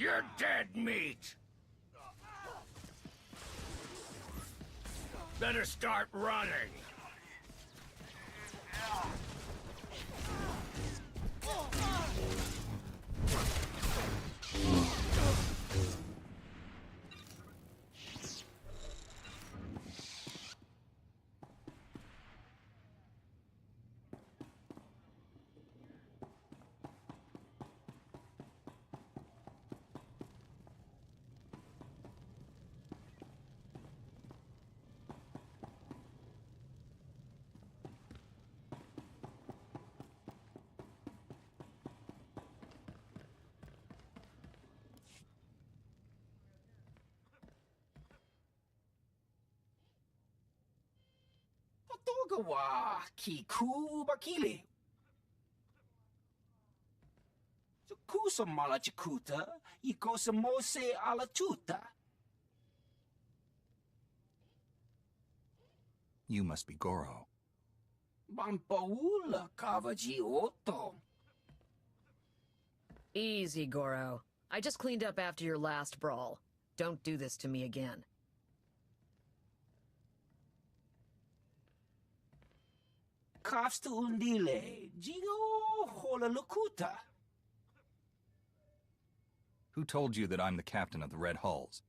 You're dead meat! Better start running! Togawa kiku bakili. Kusa malachikuta, ikosa mose alachuta. You must be Goro. Bampaula kavaji oto. Easy, Goro. I just cleaned up after your last brawl. Don't do this to me again. Kafsta undile, jigo hola lukuta. Who told you that I'm the captain of the Red Hulls?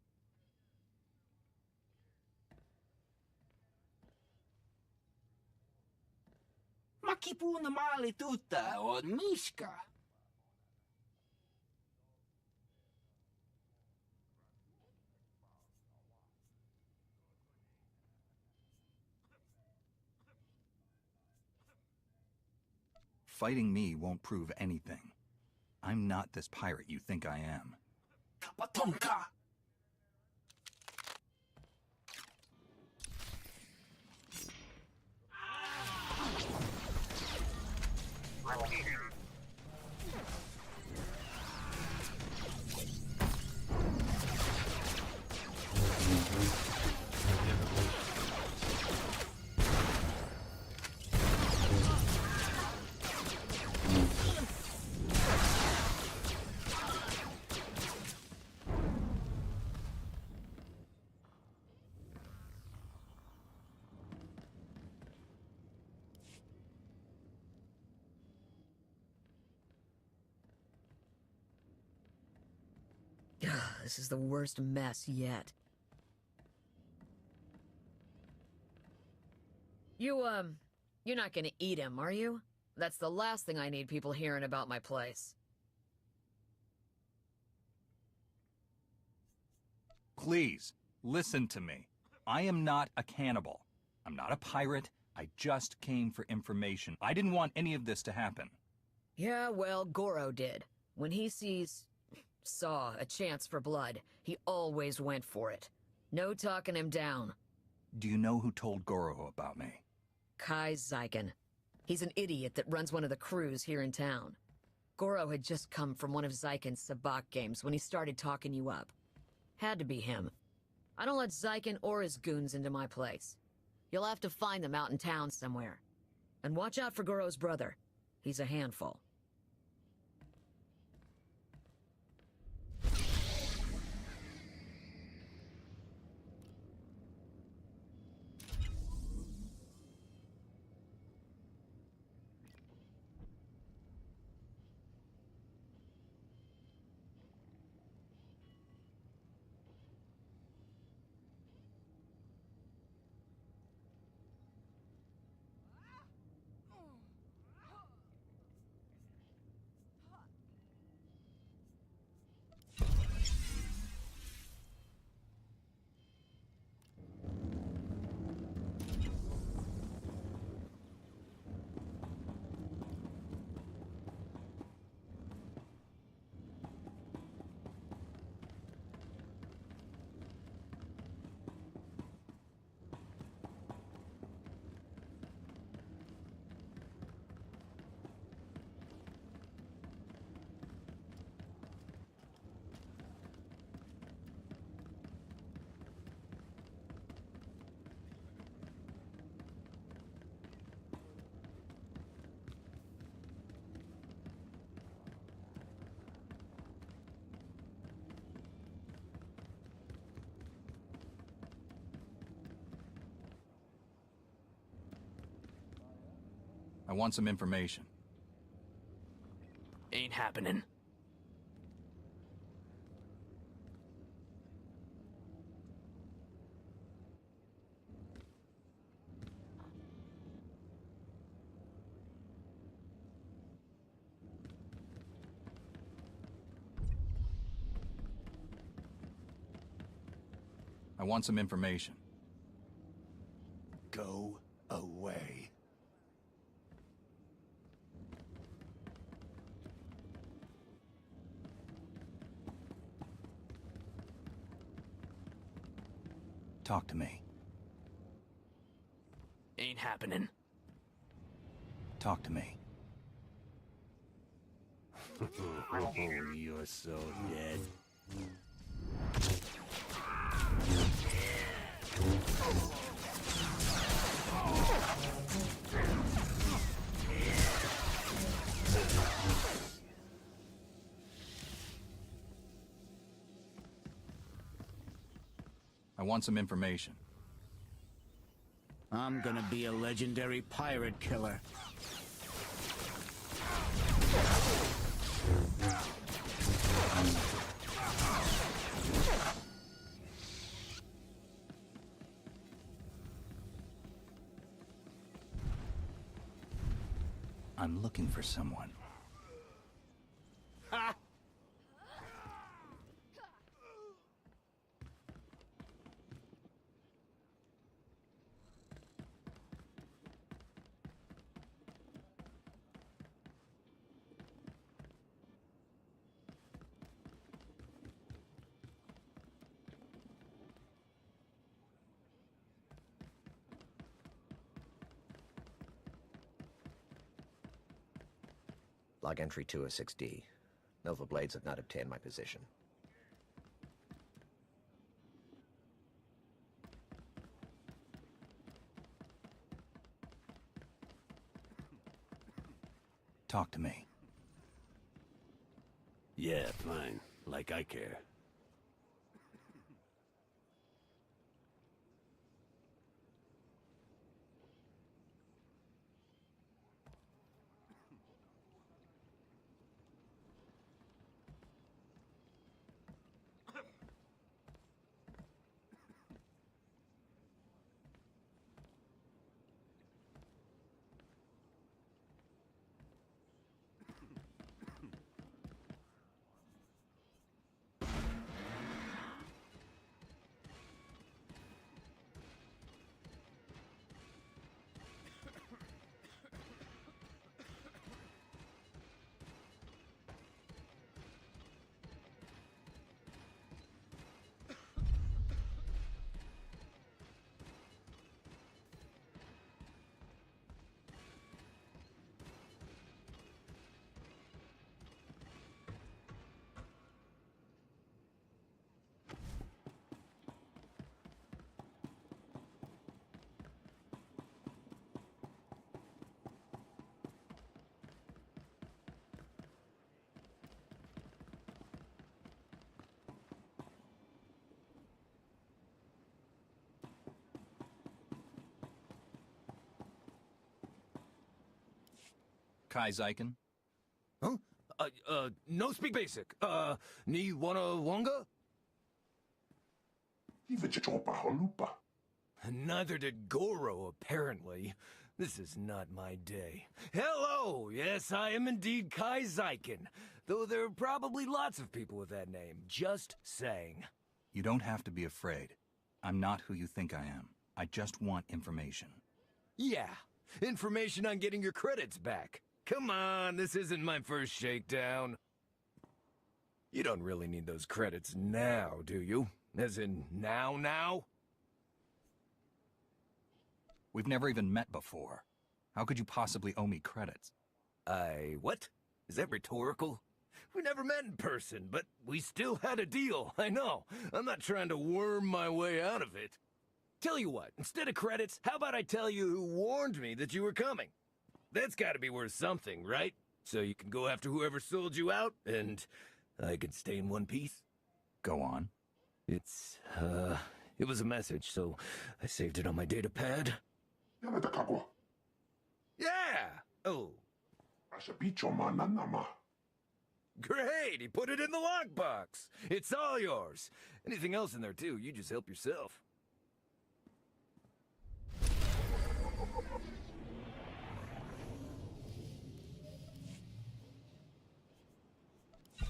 Makipuna mali tuta od mishka. Fighting me won't prove anything. I'm not this pirate you think I am. Kapatonka. This is the worst mess yet. You're not gonna eat him, are you? That's the last thing I need people hearing about my place. Please, listen to me. I am not a cannibal. I'm not a pirate. I just came for information. I didn't want any of this to happen. Yeah, well, Goro did. When he saw a chance for blood, he always went for it. No talking him down. Do you know who told Goro about me? Kai Zyken. He's an idiot that runs one of the crews here in town. Goro had just come from one of Zyken's sabak games when he started talking you up. Had to be him. I don't let Zyken or his goons into my place. You'll have to find them out in town somewhere. And watch out for Goro's brother. He's a handful. I want some information. Ain't happening. I want some information. Go away. Talk to me. Ain't happening. Talk to me. You're so dead. I want some information. I'm gonna be a legendary pirate killer. I'm looking for someone. Log entry 206D. Nova Blades have not obtained my position. Talk to me. Yeah, fine. Like I care. Kai Zyken? Huh? No speak basic. Ni wanna wonga? Neither did Goro, apparently. This is not my day. Hello! Yes, I am indeed Kai Zyken. Though there are probably lots of people with that name. Just saying. You don't have to be afraid. I'm not who you think I am. I just want information. Yeah, information on getting your credits back. Come on, this isn't my first shakedown. You don't really need those credits now, do you? As in, now? We've never even met before. How could you possibly owe me credits? What? Is that rhetorical? We never met in person, but we still had a deal, I know. I'm not trying to worm my way out of it. Tell you what, instead of credits, how about I tell you who warned me that you were coming? That's gotta be worth something, right? So you can go after whoever sold you out, and I can stay in one piece? Go on. It was a message, so I saved it on my data pad. Yeah! Oh, Asabichomananama. great! He put it in the lockbox. It's all yours. Anything else in there too, you just help yourself.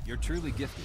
You're truly gifted.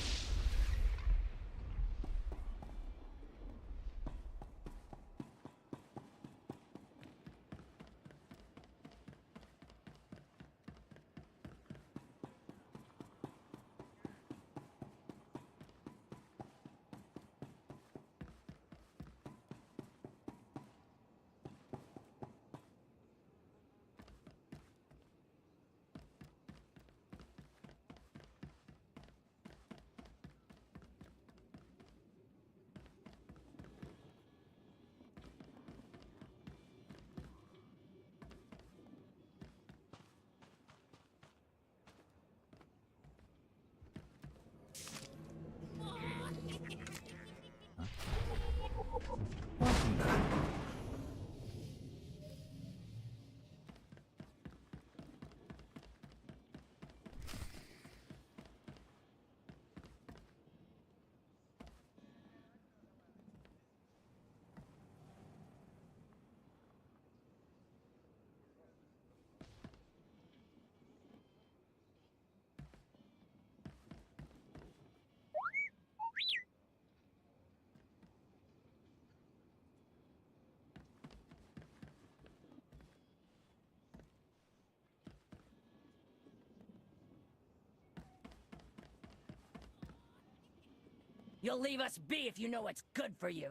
You'll leave us be if you know what's good for you.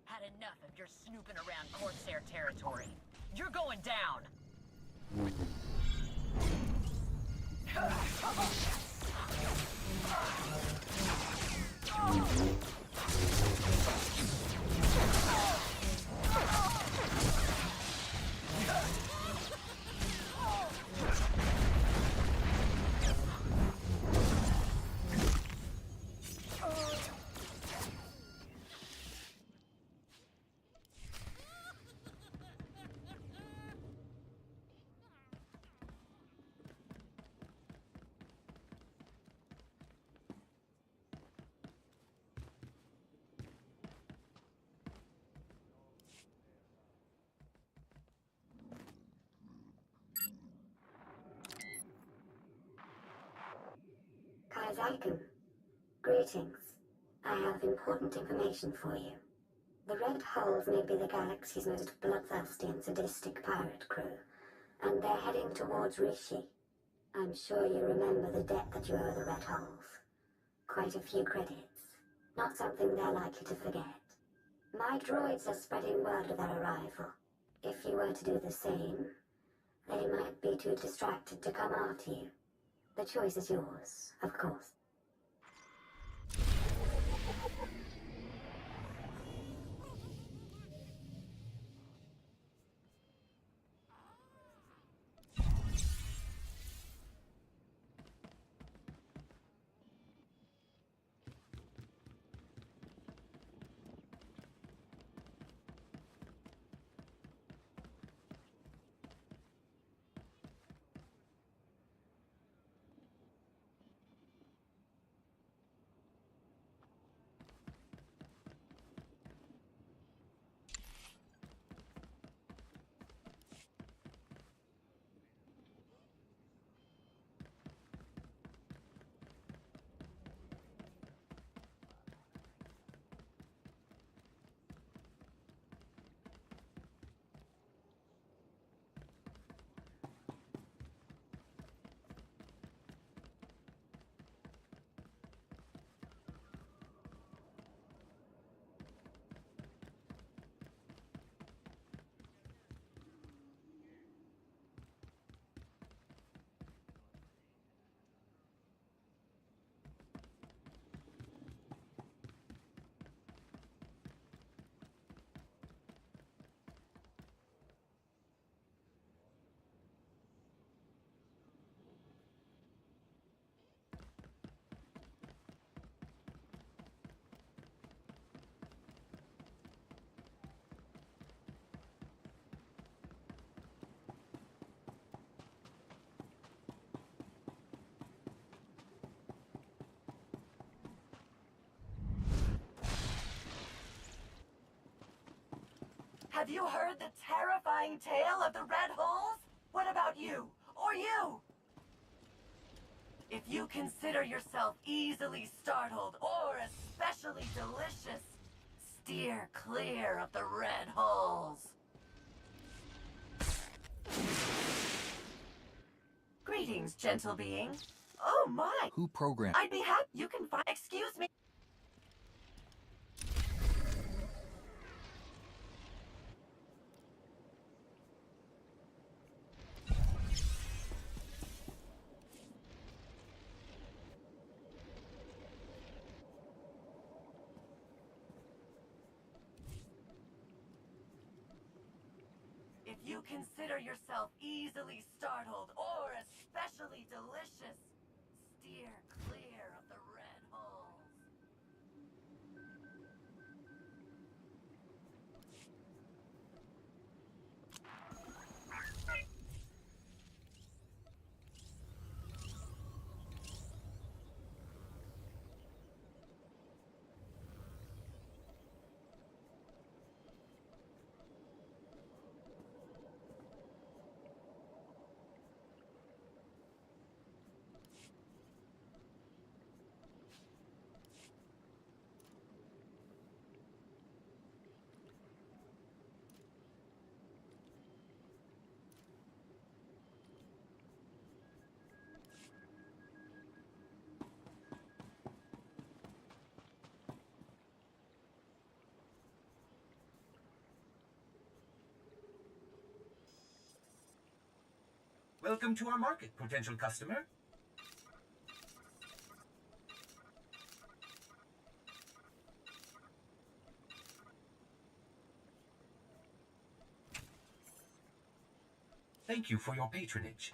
Had enough of your snooping around Corsair territory. You're going down. Kaizaku, greetings. I have important information for you. The Red Hulls may be the galaxy's most bloodthirsty and sadistic pirate crew, and they're heading towards Rishi. I'm sure you remember the debt that you owe the Red Hulls. Quite a few credits. Not something they're likely to forget. My droids are spreading word of their arrival. If you were to do the same, they might be too distracted to come after you. The choice is yours, of course. Have you heard the terrifying tale of the red holes? What about you? Or you? If you consider yourself easily startled or especially delicious, steer clear of the red holes. Greetings, gentle being. Oh my! Who programmed? I'd be happy you can find. Excuse me. If you consider yourself easily startled or especially delicious, steer clear of the red holes. Welcome to our market, potential customer. Thank you for your patronage.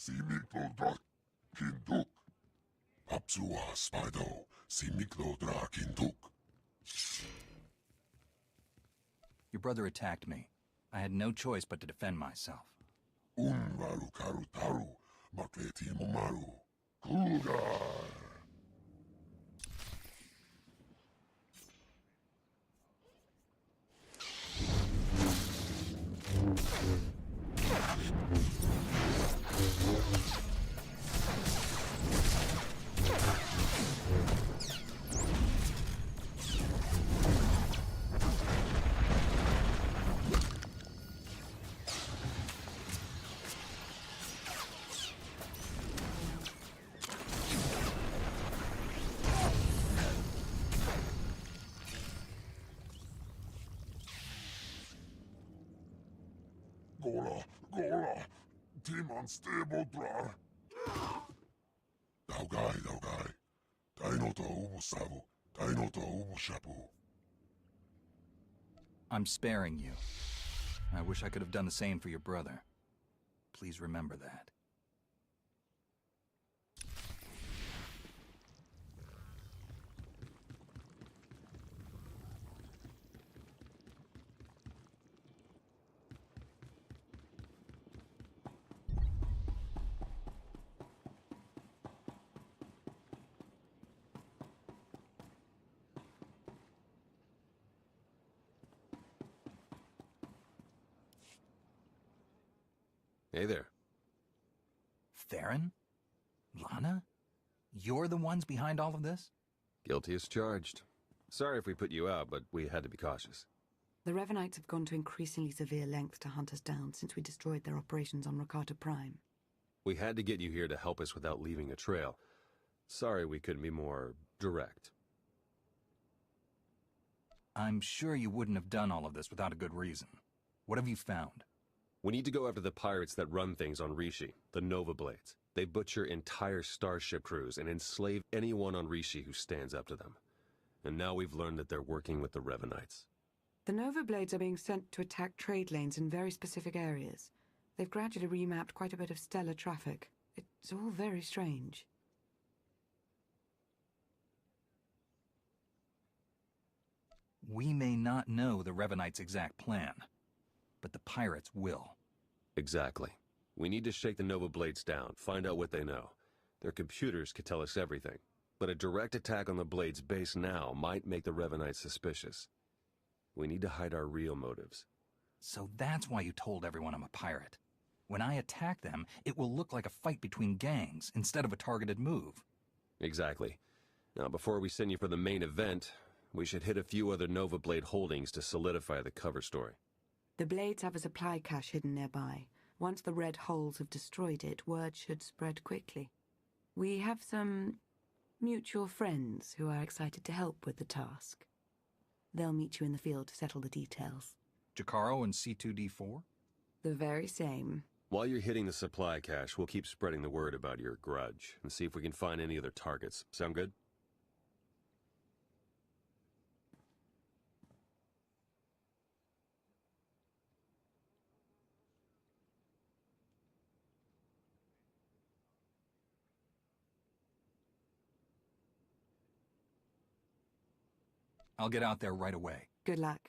Simiklodra kinduk. Papsua spido. Simiklodra kinduk. Your brother attacked me. I had no choice but to defend myself. Unmaru karu taru, makleti momaru. Kugar! Gora, Tim unstable drar. Daugai, Taino to ubu savu, Taino to ubu shapu. I'm sparing you. I wish I could have done the same for your brother. Please remember that. Hey there. Theron? Lana? You're the ones behind all of this? Guilty as charged. Sorry if we put you out, but we had to be cautious. The Revenites have gone to increasingly severe lengths to hunt us down since we destroyed their operations on Rakata Prime. We had to get you here to help us without leaving a trail. Sorry we couldn't be more direct. I'm sure you wouldn't have done all of this without a good reason. What have you found? We need to go after the pirates that run things on Rishi, the Nova Blades. They butcher entire starship crews and enslave anyone on Rishi who stands up to them. And now we've learned that they're working with the Revenites. The Nova Blades are being sent to attack trade lanes in very specific areas. They've gradually remapped quite a bit of stellar traffic. It's all very strange. We may not know the Revenites' exact plan, but the pirates will. Exactly. We need to shake the Nova Blades down, find out what they know. Their computers could tell us everything, but a direct attack on the Blades' base now might make the Revenites suspicious. We need to hide our real motives. So that's why you told everyone I'm a pirate. When I attack them, it will look like a fight between gangs instead of a targeted move. Exactly. Now, before we send you for the main event, we should hit a few other Nova Blade holdings to solidify the cover story. The Blades have a supply cache hidden nearby. Once the Red Holes have destroyed it, word should spread quickly. We have some mutual friends who are excited to help with the task. They'll meet you in the field to settle the details. Jacaro and C2D4? The very same. While you're hitting the supply cache, we'll keep spreading the word about your grudge and see if we can find any other targets. Sound good? I'll get out there right away. Good luck.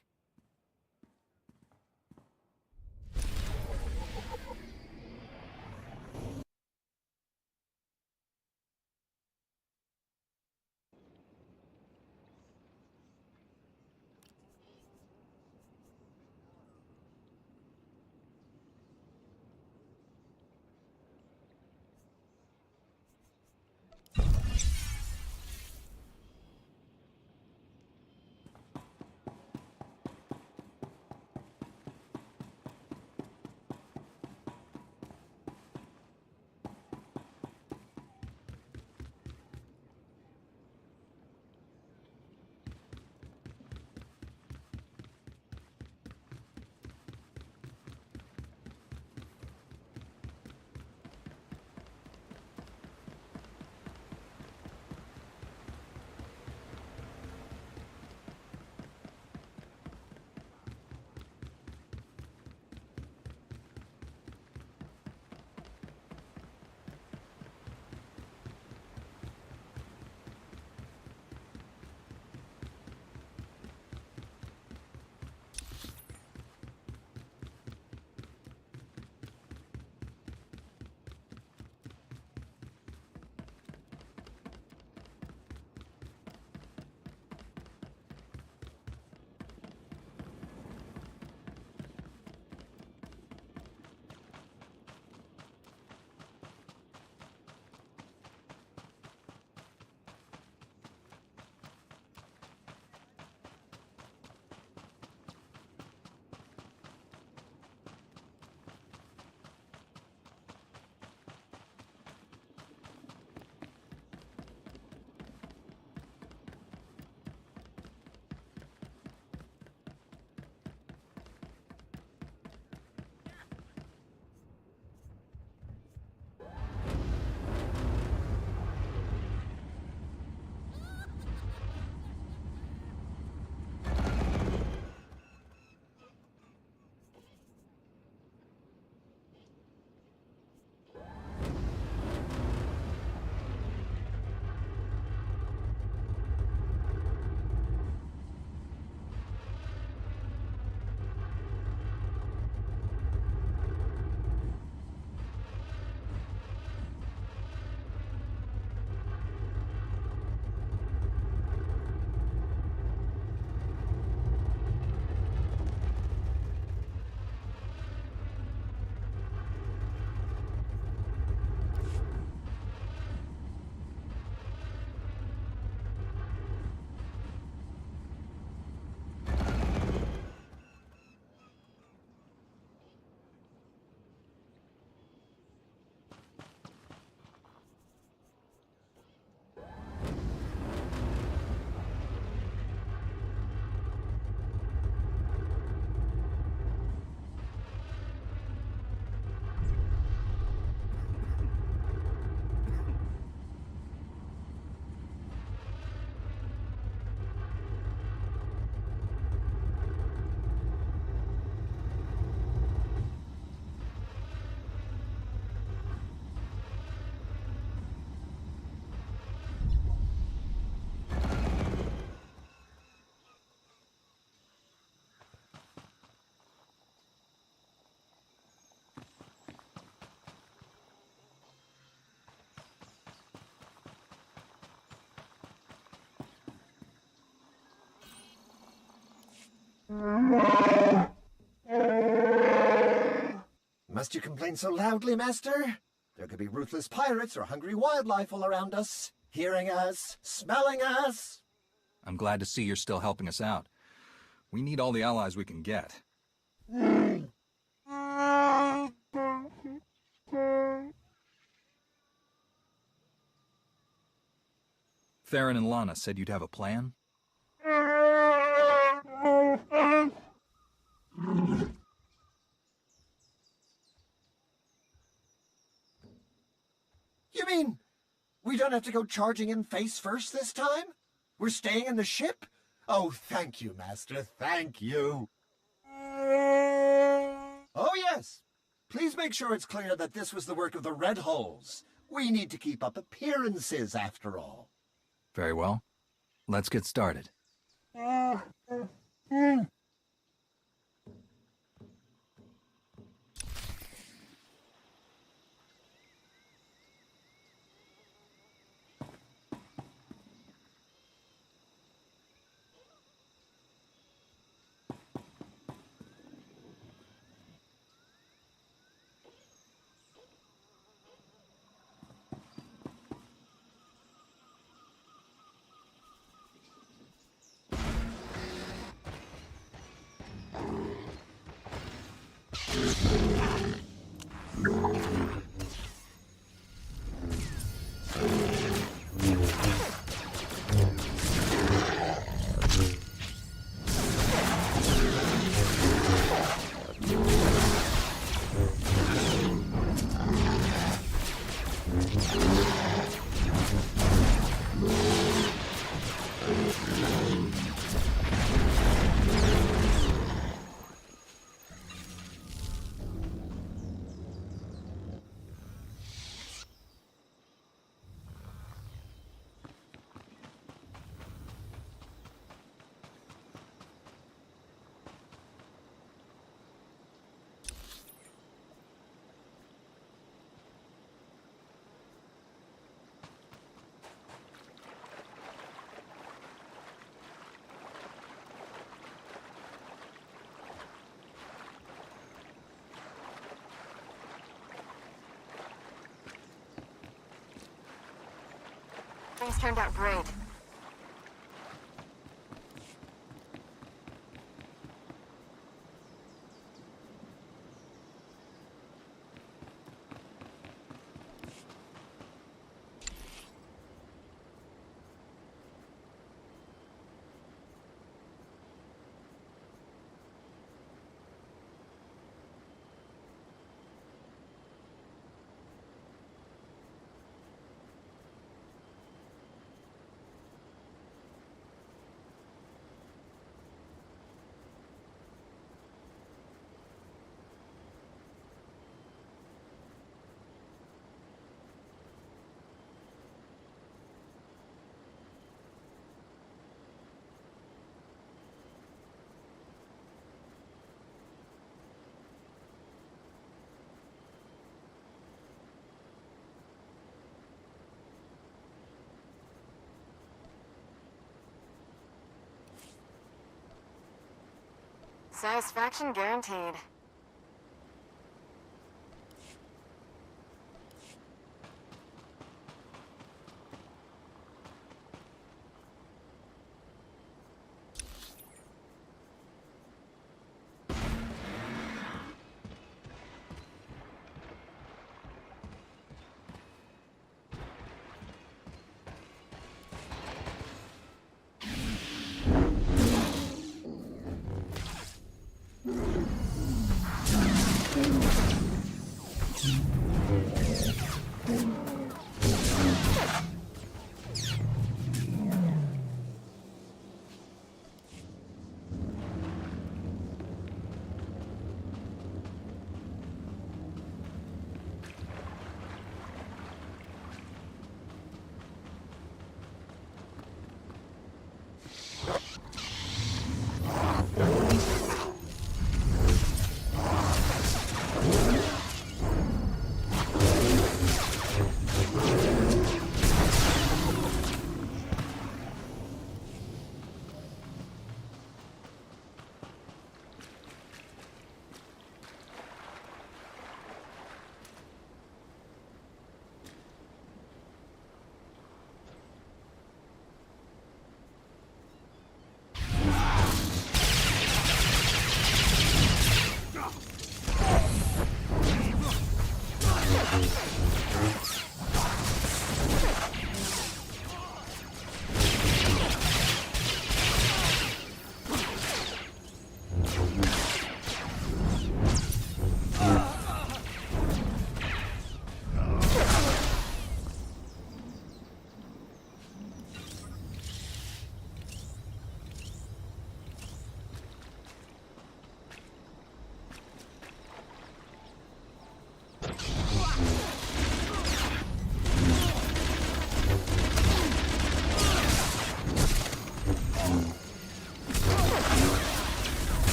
Must you complain so loudly, Master? There could be ruthless pirates or hungry wildlife all around us, hearing us, smelling us. I'm glad to see you're still helping us out. We need all the allies we can get. Theron and Lana said you'd have a plan? You mean we don't have to go charging in face first this time? We're staying in the ship? Oh, thank you, Master, thank you. Oh, yes. Please make sure it's clear that this was the work of the Red Holes. We need to keep up appearances, after all. Very well. Let's get started. Things turned out great. Satisfaction guaranteed.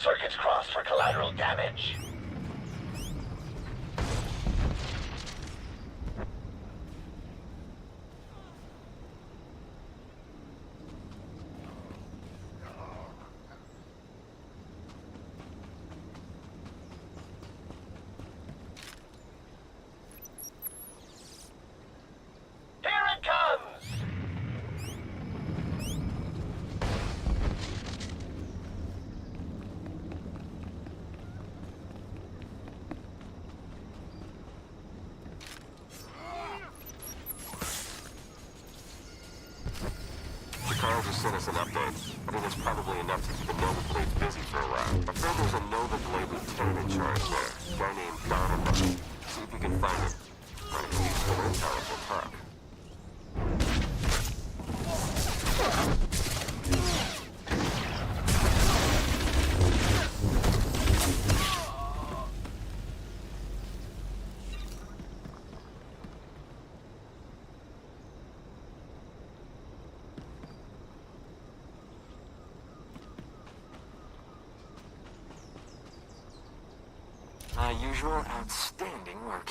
Circuits crossed for collateral damage. Carl just sent us an update. I think it's probably enough to keep the Nova Blades busy for a while. I've heard there's a Nova Blade lieutenant in charge there. A guy named Donovan. See if you can find him. Might be useful intel if we'll talk. Usual outstanding work.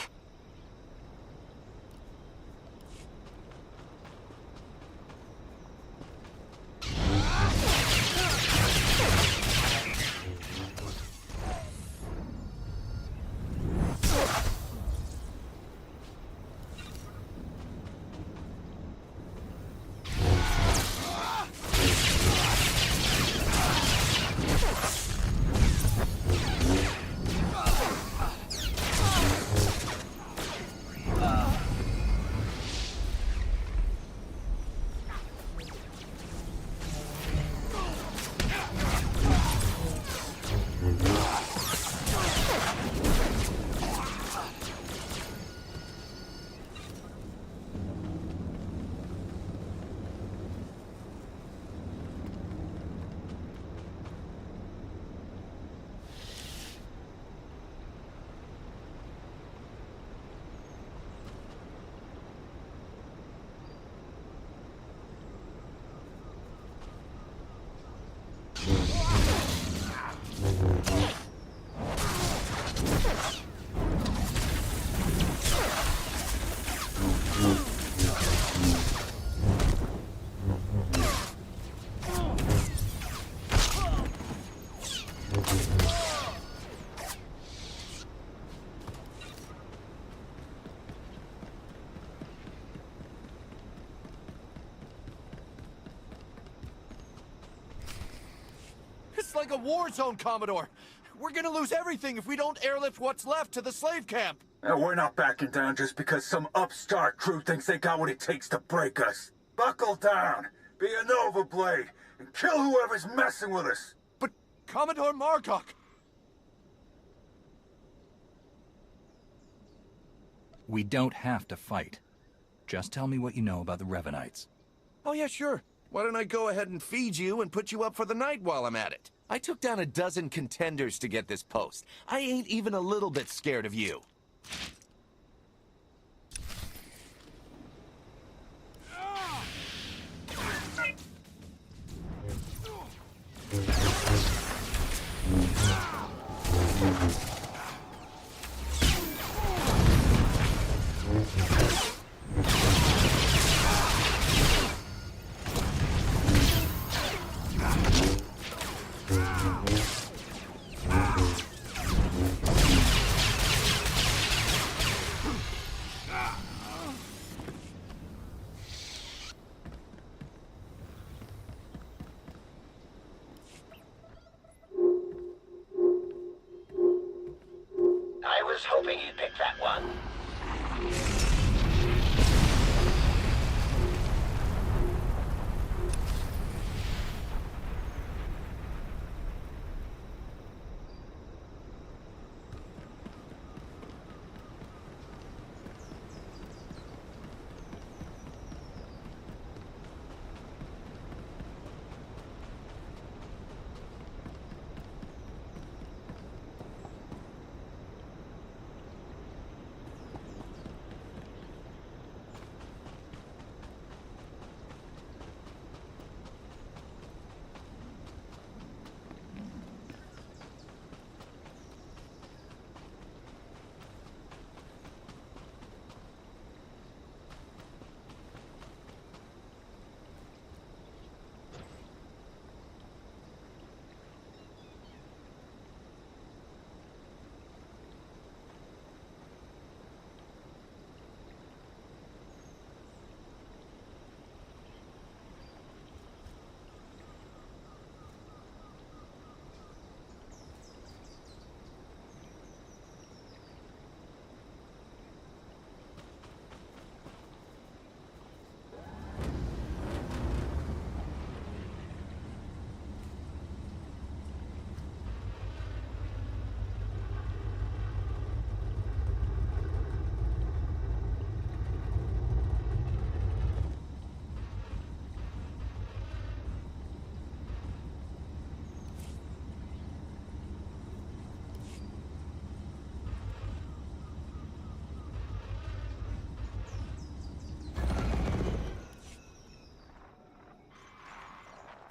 It's like a war zone, Commodore. We're gonna lose everything if we don't airlift what's left to the slave camp. We're not backing down just because some upstart crew thinks they got what it takes to break us. Buckle down, be a Nova Blade, and kill whoever's messing with us. But Commodore Margok... We don't have to fight. Just tell me what you know about the Revenites. Oh yeah, sure. Why don't I go ahead and feed you and put you up for the night while I'm at it? I took down a dozen contenders to get this post. I ain't even a little bit scared of you.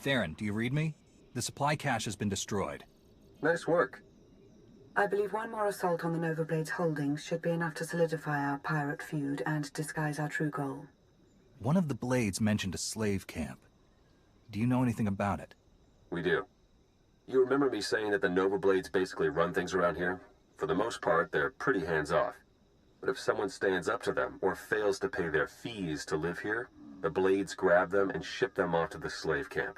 Theron, do you read me? The supply cache has been destroyed. Nice work. I believe one more assault on the Nova Blade's holdings should be enough to solidify our pirate feud and disguise our true goal. One of the Blades mentioned a slave camp. Do you know anything about it? We do. You remember me saying that the Nova Blades basically run things around here? For the most part, they're pretty hands-off. But if someone stands up to them or fails to pay their fees to live here, the Blades grab them and ship them off to the slave camp.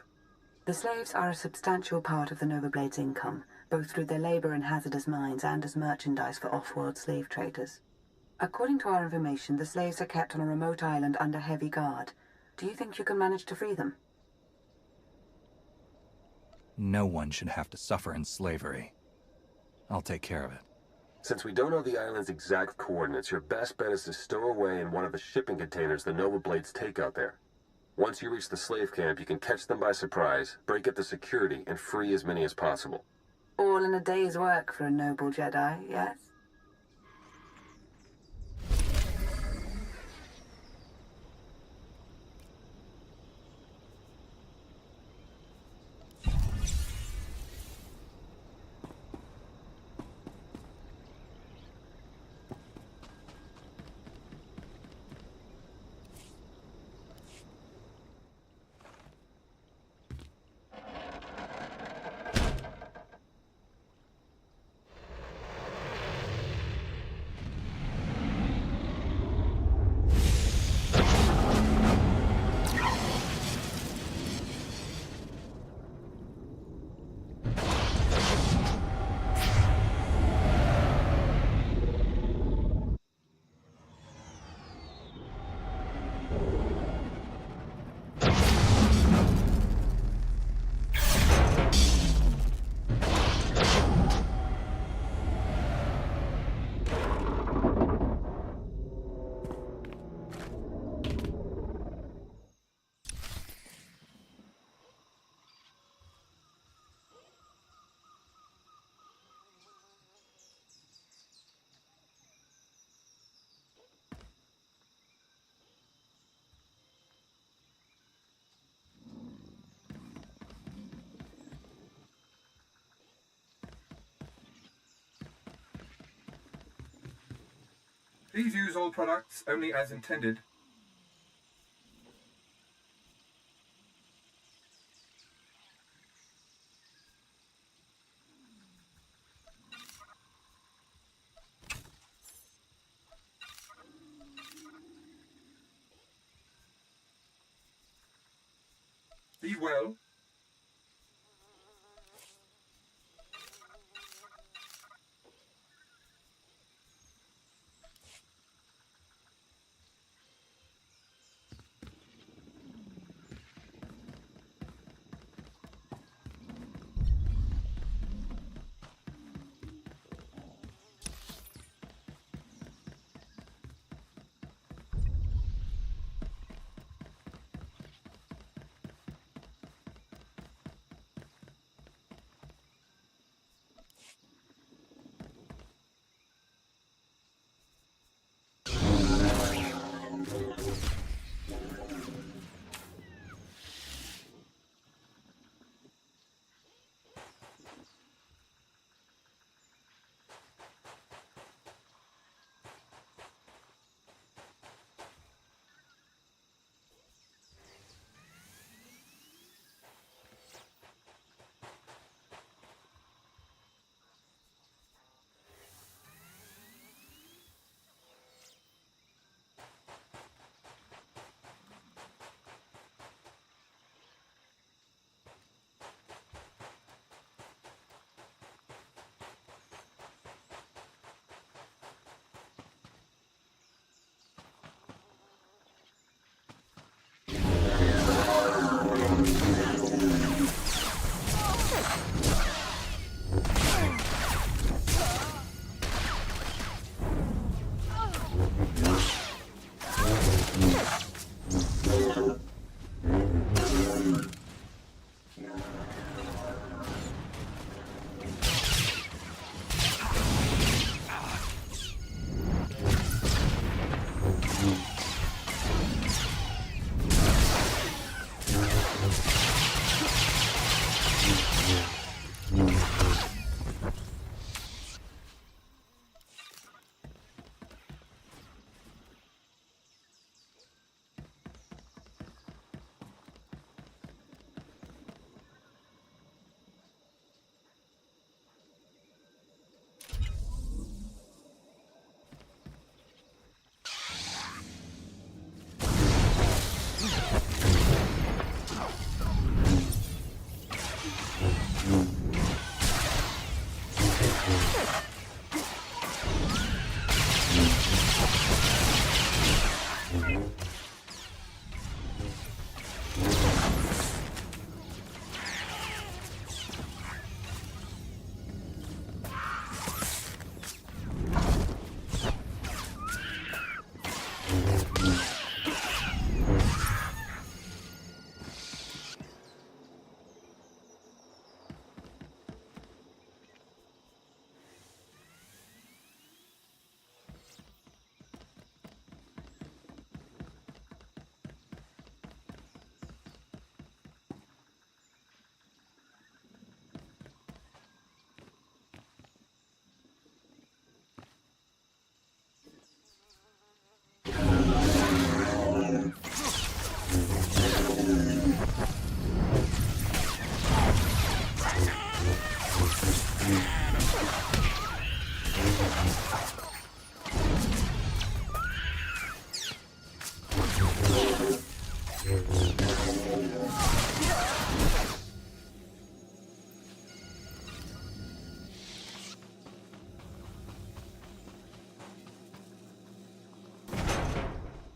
The slaves are a substantial part of the Nova Blade's income, both through their labor in hazardous mines and as merchandise for off-world slave traders. According to our information, the slaves are kept on a remote island under heavy guard. Do you think you can manage to free them? No one should have to suffer in slavery. I'll take care of it. Since we don't know the island's exact coordinates, your best bet is to stow away in one of the shipping containers the Nova Blades take out there. Once you reach the slave camp, you can catch them by surprise, break up the security, and free as many as possible. All in a day's work for a noble Jedi, yes? Please use all products only as intended. Be well.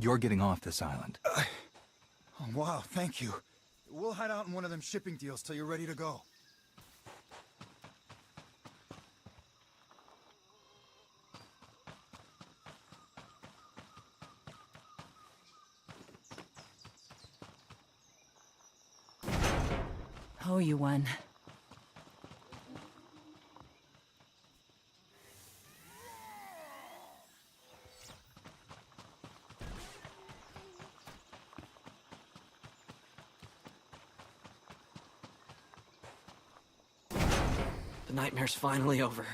You're getting off this island. Oh, wow, thank you. We'll hide out in one of them shipping deals till you're ready to go. Oh, you won. The nightmare's finally over.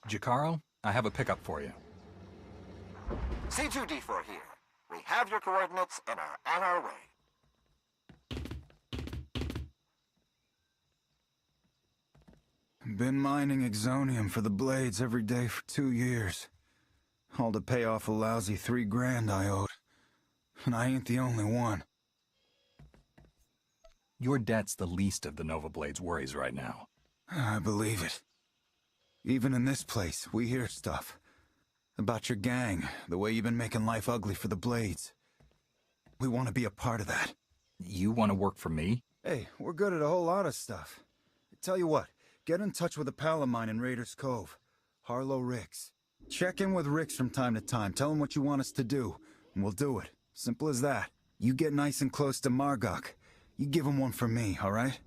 Jacaro, I have a pickup for you. C2D4 here. We have your coordinates and are on our way. Been mining exonium for the blades every day for 2 years. All to pay off a lousy $3,000 I owed. And I ain't the only one. Your debt's the least of the Nova Blade's worries right now. I believe it. Even in this place, we hear stuff. About your gang, the way you've been making life ugly for the Blades. We want to be a part of that. You want to work for me? Hey, we're good at a whole lot of stuff. Tell you what, get in touch with a pal of mine in Raiders Cove, Harlow Ricks. Check in with Ricks from time to time, tell him what you want us to do, and we'll do it. Simple as that. You get nice and close to Margok. You give him one for me, all right?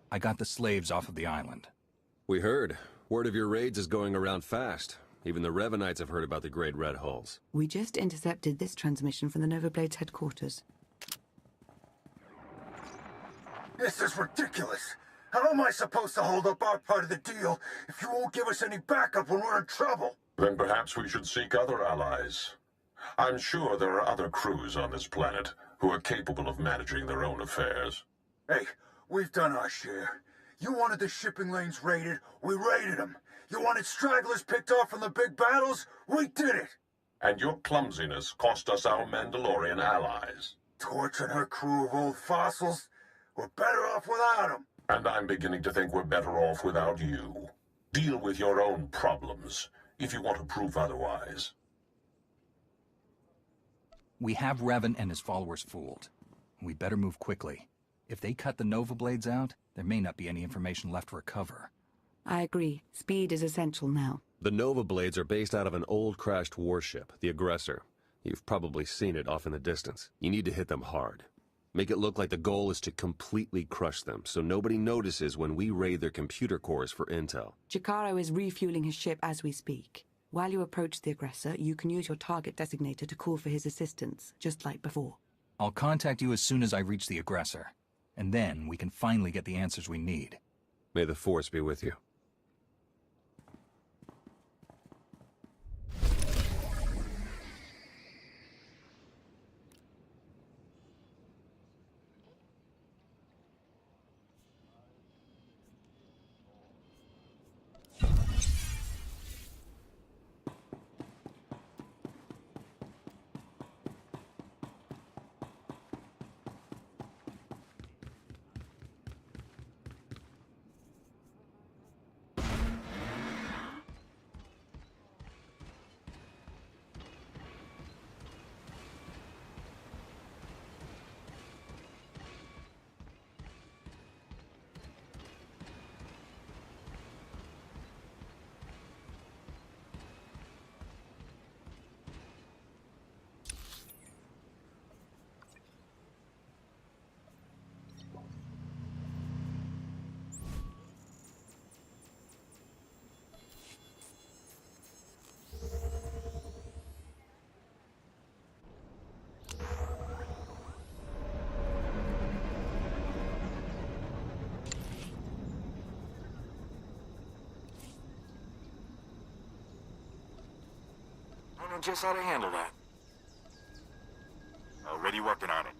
I got the slaves off of the island. We heard. Word of your raids is going around fast. Even the Revenites have heard about the Great Red Hulls. We just intercepted this transmission from the Nova Blades headquarters. This is ridiculous. How am I supposed to hold up our part of the deal if you won't give us any backup when we're in trouble? Then perhaps we should seek other allies. I'm sure there are other crews on this planet who are capable of managing their own affairs. Hey, we've done our share. You wanted the shipping lanes raided, we raided them. You wanted stragglers picked off from the big battles, we did it. And your clumsiness cost us our Mandalorian allies. Torch and her crew of old fossils, we're better off without them. And I'm beginning to think we're better off without you. Deal with your own problems, if you want to prove otherwise. We have Revan and his followers fooled. We better move quickly. If they cut the Nova Blades out, there may not be any information left to recover. I agree. Speed is essential now. The Nova Blades are based out of an old crashed warship, the Aggressor. You've probably seen it off in the distance. You need to hit them hard. Make it look like the goal is to completely crush them, so nobody notices when we raid their computer cores for intel. Chikaro is refueling his ship as we speak. While you approach the Aggressor, you can use your target designator to call for his assistance, just like before. I'll contact you as soon as I reach the Aggressor. And then we can finally get the answers we need. May the Force be with you. I know just how to handle that. Already working on it.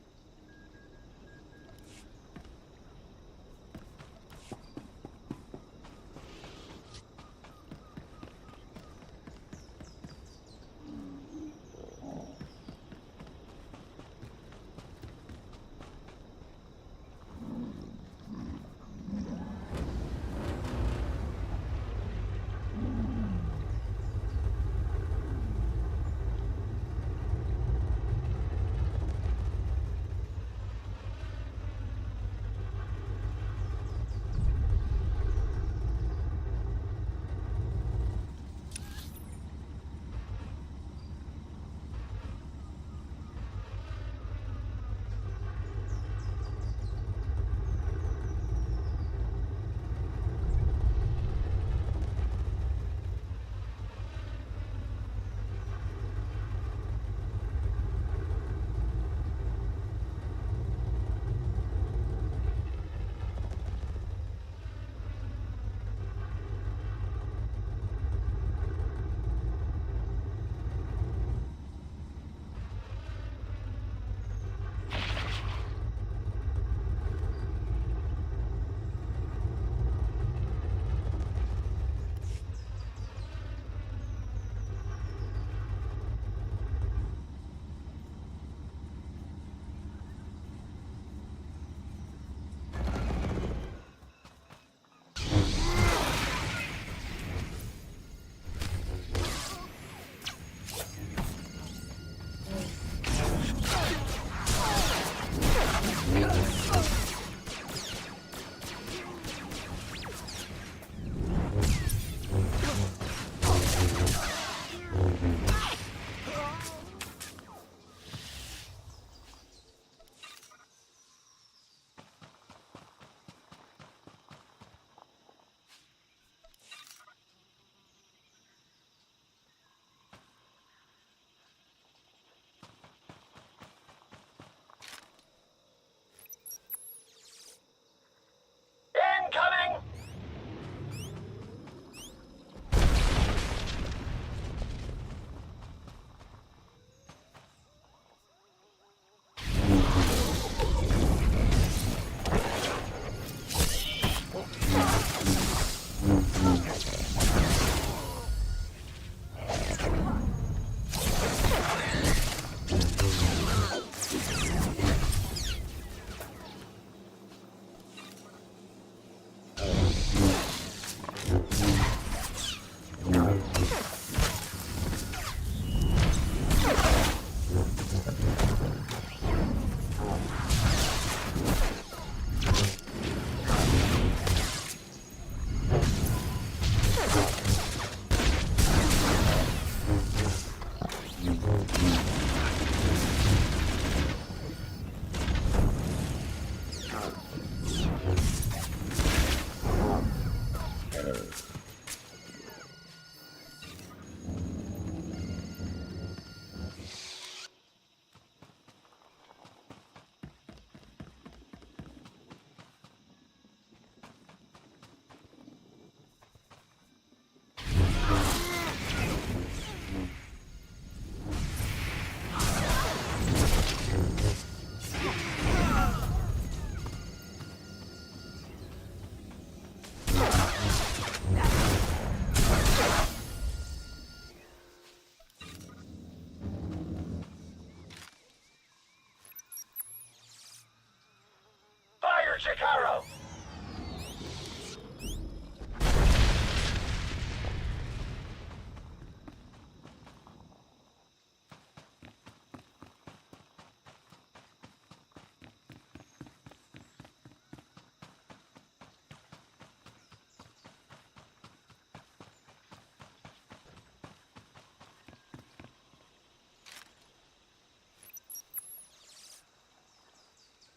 Fire, Chikaro!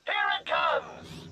Here it comes!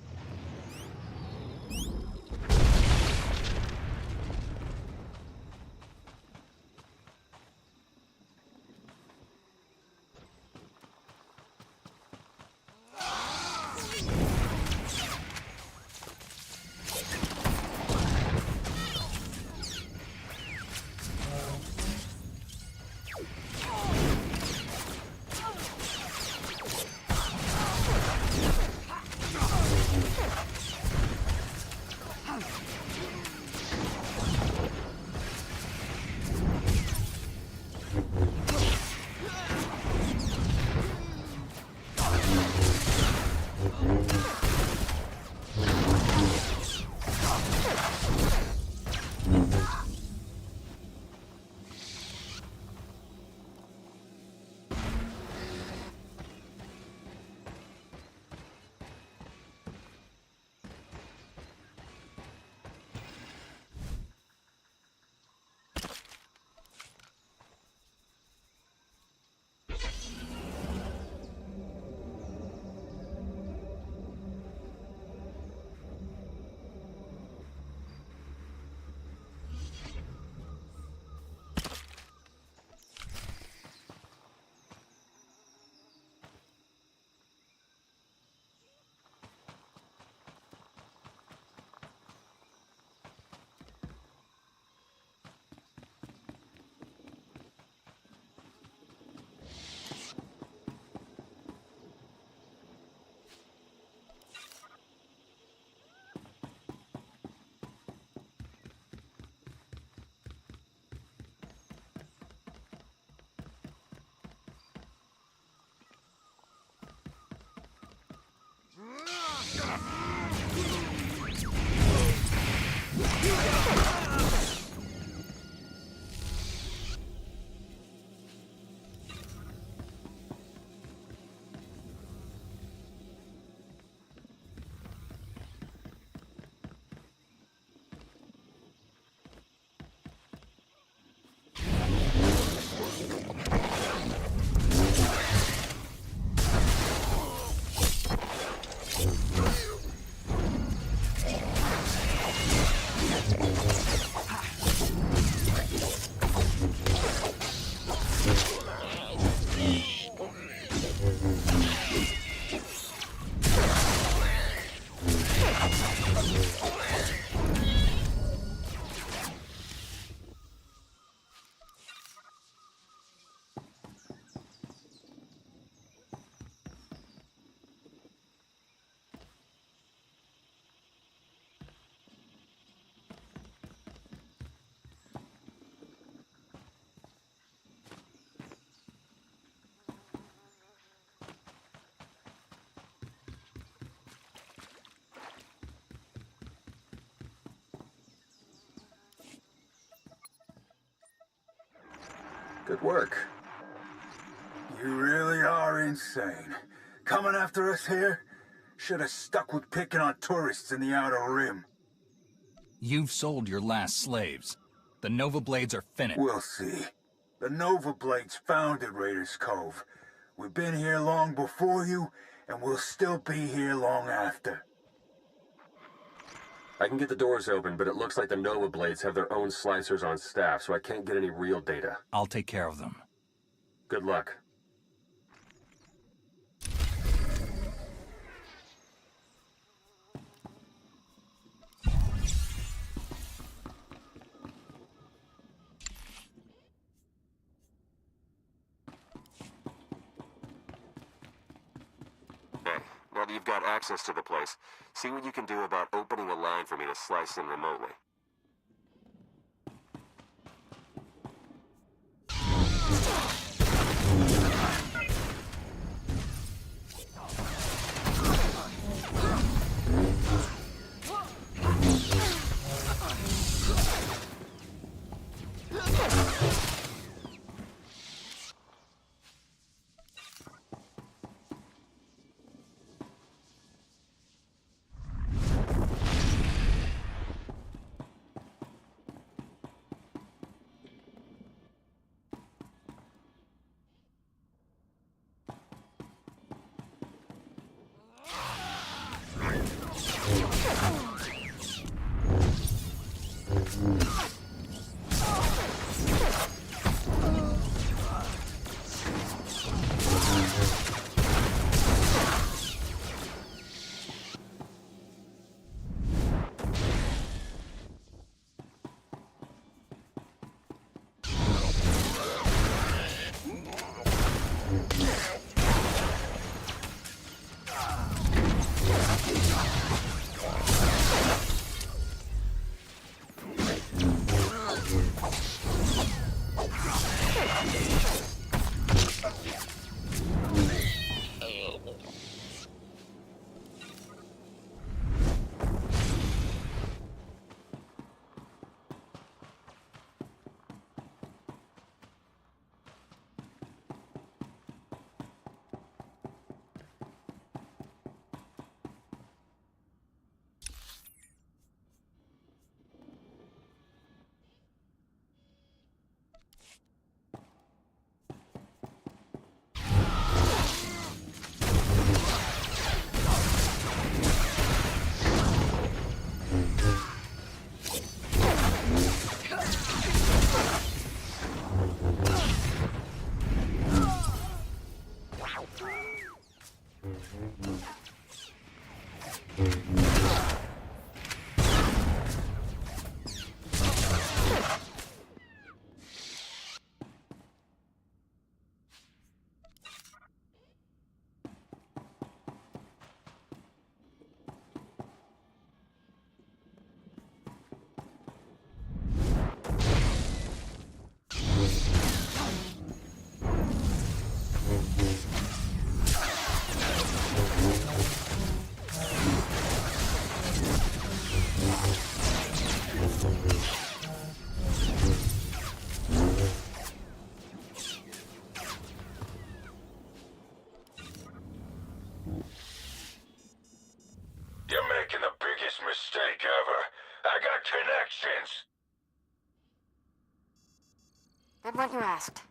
Good work. You really are insane. Coming after us here? Should have stuck with picking on tourists in the Outer Rim. You've sold your last slaves. The Nova Blades are finished. We'll see. The Nova Blades founded Raiders Cove. We've been here long before you, and we'll still be here long after. I can get the doors open, but it looks like the Nova Blades have their own slicers on staff, so I can't get any real data. I'll take care of them. Good luck. Now that you've got access to the place, see what you can do about opening a line for me to slice in remotely. mistake ever. I got connections. Did what you asked.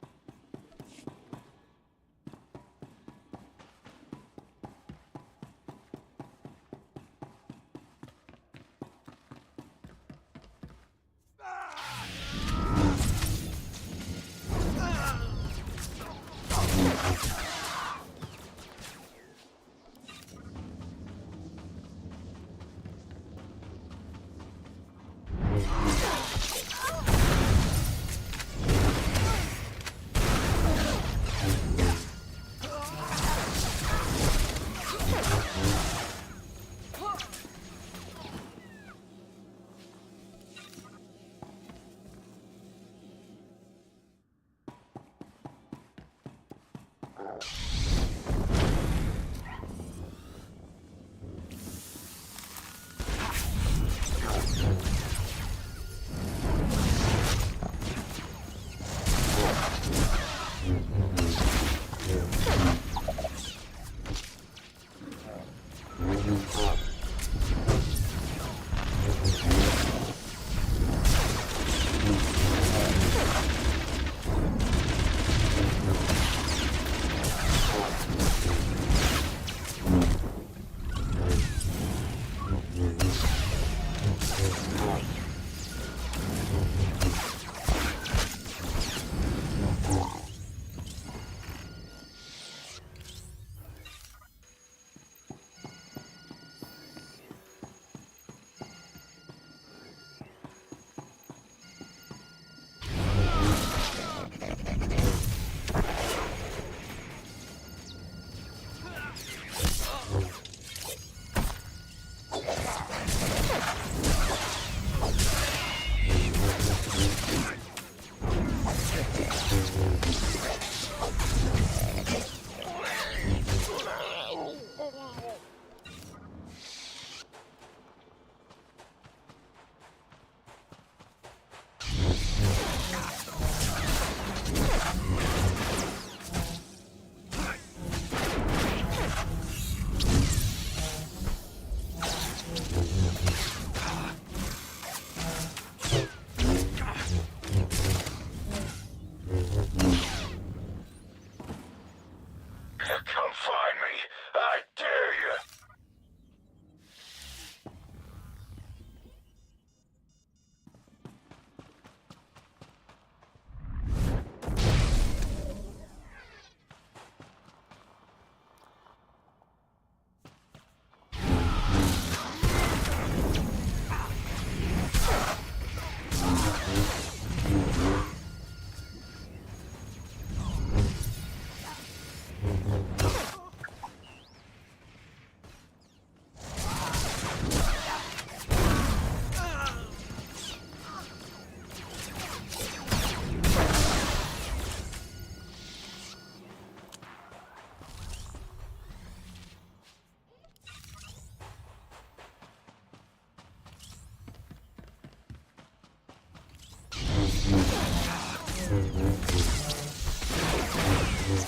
Security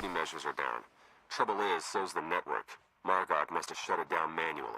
measures are down. Trouble is, so's the network. Margot must have shut it down manually.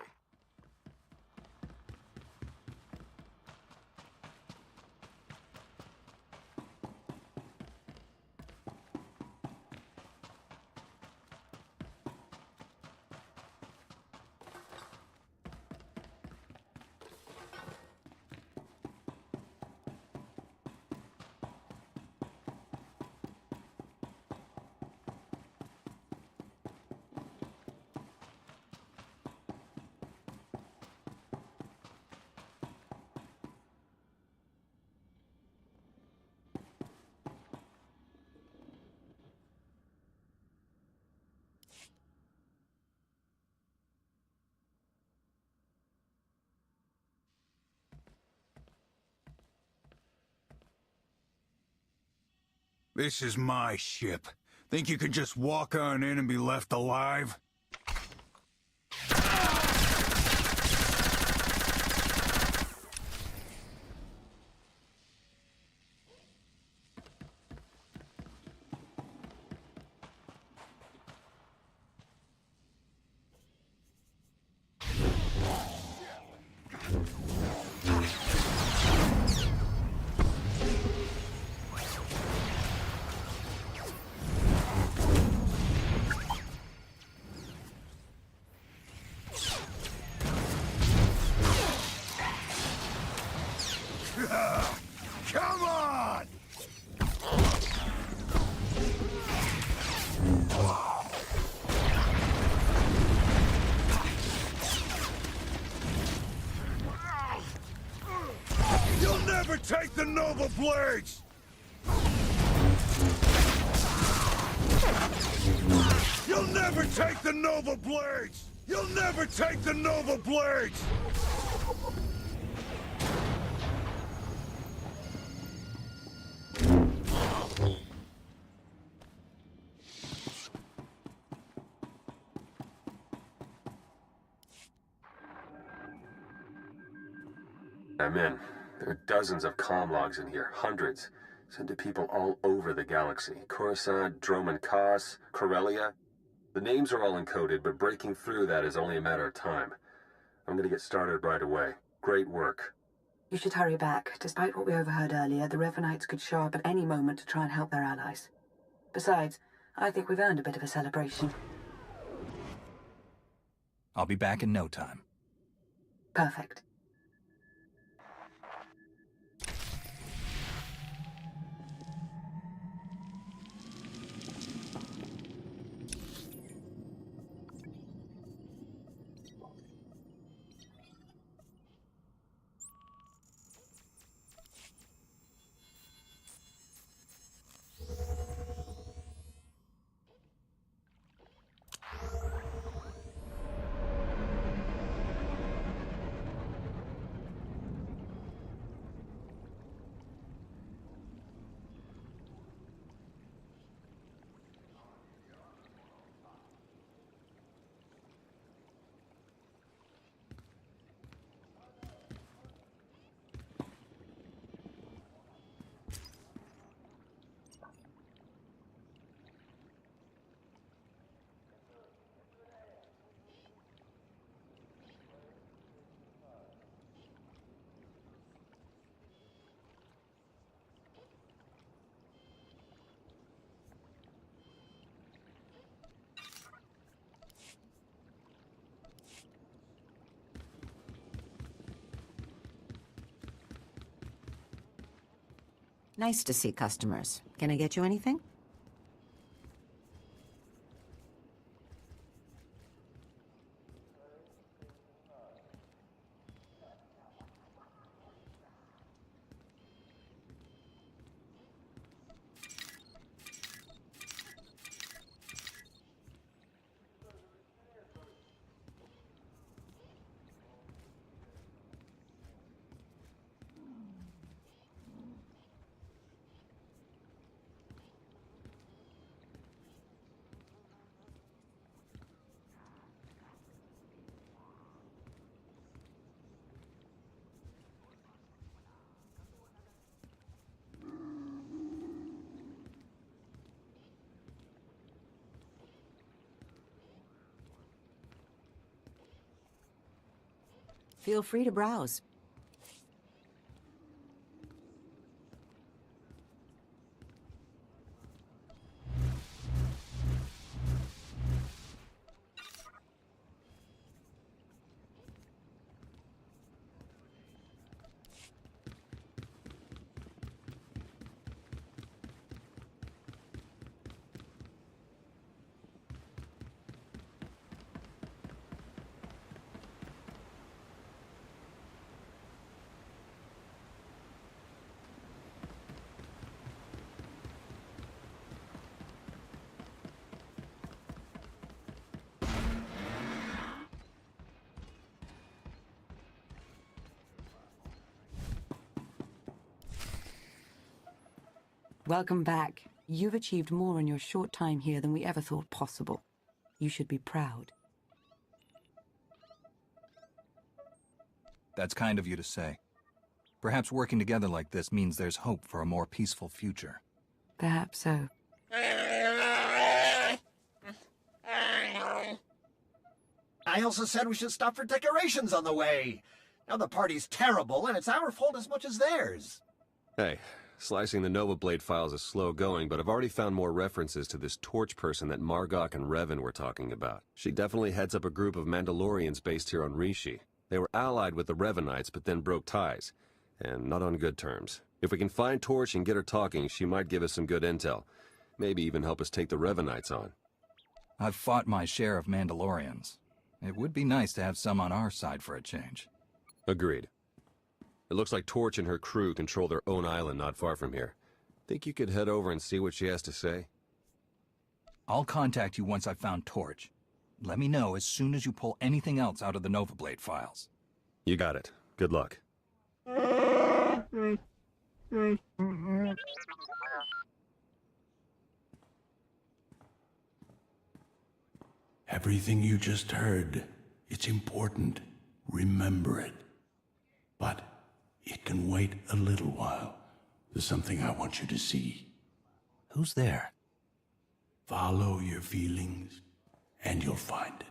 This is my ship. Think you can just walk on in and be left alive? Come on! You'll never take the Nova Blades! You'll never take the Nova Blades! You'll never take the Nova Blades! I'm in. There are dozens of comm logs in here, hundreds. Sent to people all over the galaxy. Coruscant, Droman Kos, Corellia. The names are all encoded, but breaking through that is only a matter of time. I'm gonna get started right away. Great work. You should hurry back. Despite what we overheard earlier, the Revenites could show up at any moment to try and help their allies. Besides, I think we've earned a bit of a celebration. I'll be back in no time. Perfect. Nice to see customers. Can I get you anything? Feel free to browse. Welcome back. You've achieved more in your short time here than we ever thought possible. You should be proud. That's kind of you to say. Perhaps working together like this means there's hope for a more peaceful future. Perhaps so. I also said we should stop for decorations on the way. Now the party's terrible, and it's our fault as much as theirs. Hey, slicing the Nova Blade files is slow going, but I've already found more references to this Torch person that Margok and Revan were talking about. She definitely heads up a group of Mandalorians based here on Rishi. They were allied with the Revanites, but then broke ties, and not on good terms. If we can find Torch and get her talking, she might give us some good intel. Maybe even help us take the Revanites on. I've fought my share of Mandalorians. It would be nice to have some on our side for a change. Agreed. It looks like Torch and her crew control their own island not far from here. Think you could head over and see what she has to say? I'll contact you once I've found Torch. Let me know as soon as you pull anything else out of the Nova Blade files. You got it. Good luck. Everything you just heard, it's important. Remember it. But it can wait a little while. There's something I want you to see. Who's there? Follow your feelings, and you'll find it.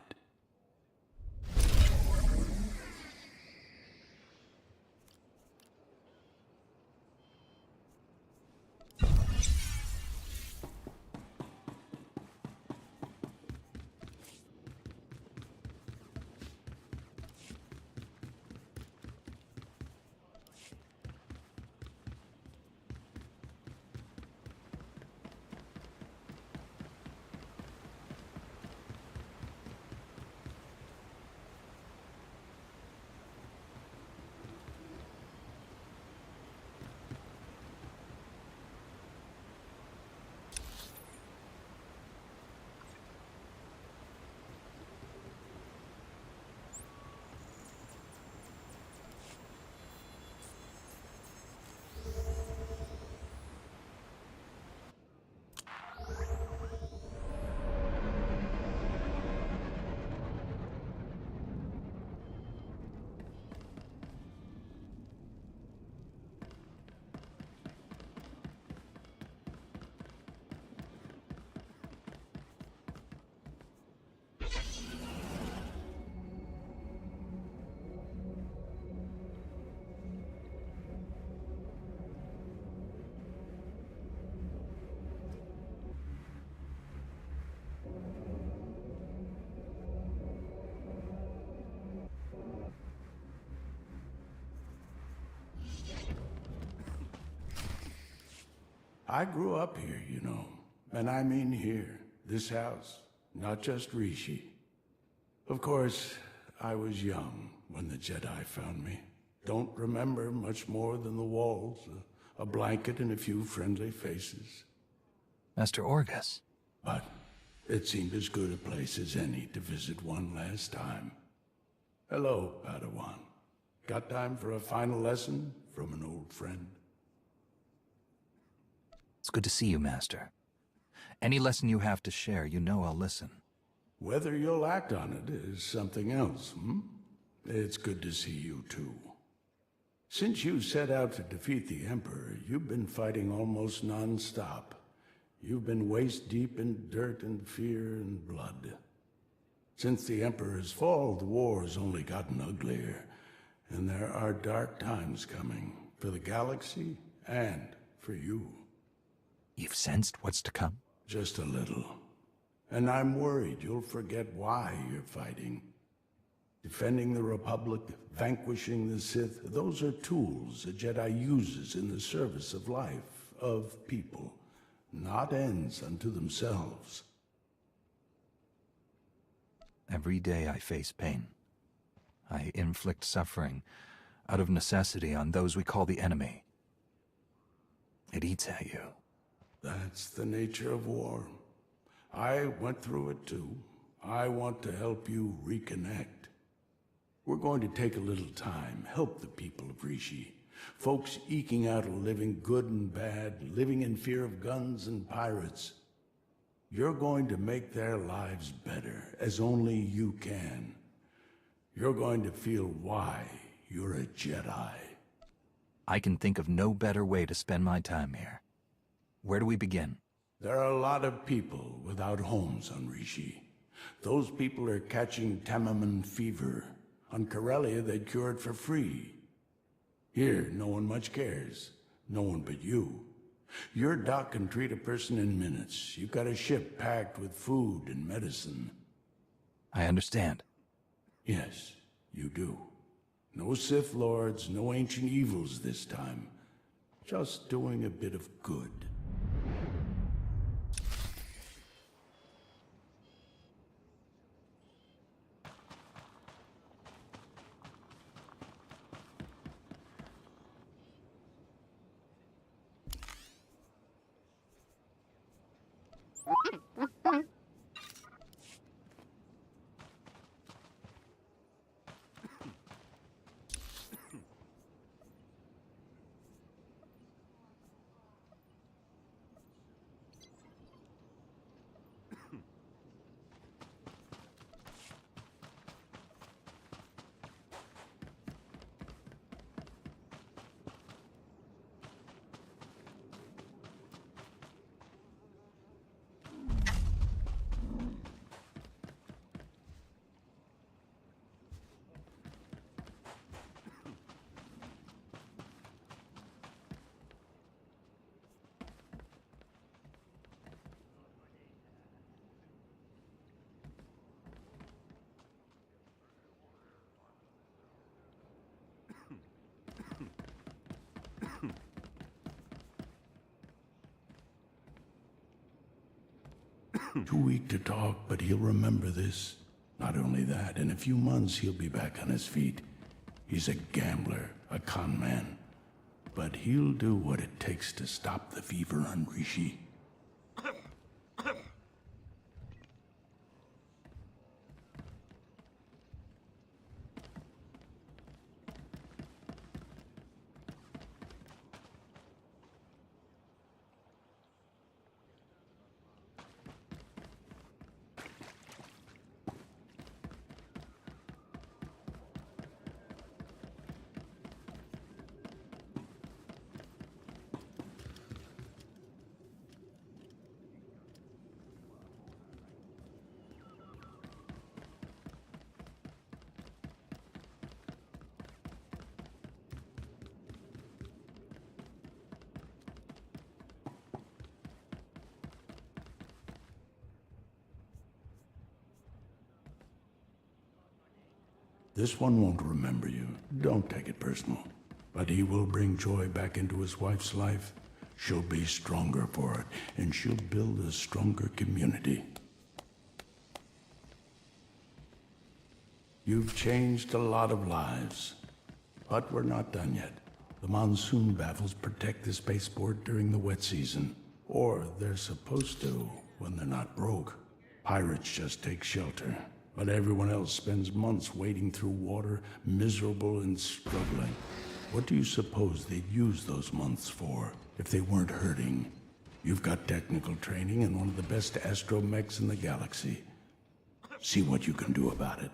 I grew up here, you know. And I mean here, this house, not just Rishi. Of course, I was young when the Jedi found me. Don't remember much more than the walls, a blanket and a few friendly faces. Master Orgus. But it seemed as good a place as any to visit one last time. Hello, Padawan. Got time for a final lesson from an old friend? It's good to see you, Master. Any lesson you have to share, you know I'll listen. Whether you'll act on it is something else, It's good to see you, too. Since you set out to defeat the Emperor, you've been fighting almost non-stop. You've been waist-deep in dirt and fear and blood. Since the Emperor's fall, the war's only gotten uglier. And there are dark times coming for the galaxy and for you. You've sensed what's to come? Just a little. And I'm worried you'll forget why you're fighting. Defending the Republic, vanquishing the Sith, those are tools a Jedi uses in the service of life, of people, not ends unto themselves. Every day I face pain. I inflict suffering out of necessity on those we call the enemy. It eats at you. That's the nature of war. I went through it too. I want to help you reconnect. We're going to take a little time, help the people of Rishi. Folks eking out a living, good and bad, living in fear of guns and pirates. You're going to make their lives better, as only you can. You're going to feel why you're a Jedi. I can think of no better way to spend my time here. Where do we begin? There are a lot of people without homes on Rishi. Those people are catching Tamaman fever. On Corellia, they'd cure it for free. Here, no one much cares. No one but you. Your doc can treat a person in minutes. You've got a ship packed with food and medicine. I understand. Yes, you do. No Sith Lords, no ancient evils this time. Just doing a bit of good. Too weak to talk, but he'll remember this. Not only that, in a few months he'll be back on his feet. He's a gambler, a con man. But he'll do what it takes to stop the fever on Rishi. This one won't remember you. Don't take it personal. But he will bring joy back into his wife's life. She'll be stronger for it, and she'll build a stronger community. You've changed a lot of lives, but we're not done yet. The monsoon battles protect the spaceport during the wet season. Or they're supposed to when they're not broke. Pirates just take shelter. But everyone else spends months wading through water, miserable and struggling. What do you suppose they'd use those months for if they weren't hurting? You've got technical training and one of the best astromechs in the galaxy. See what you can do about it.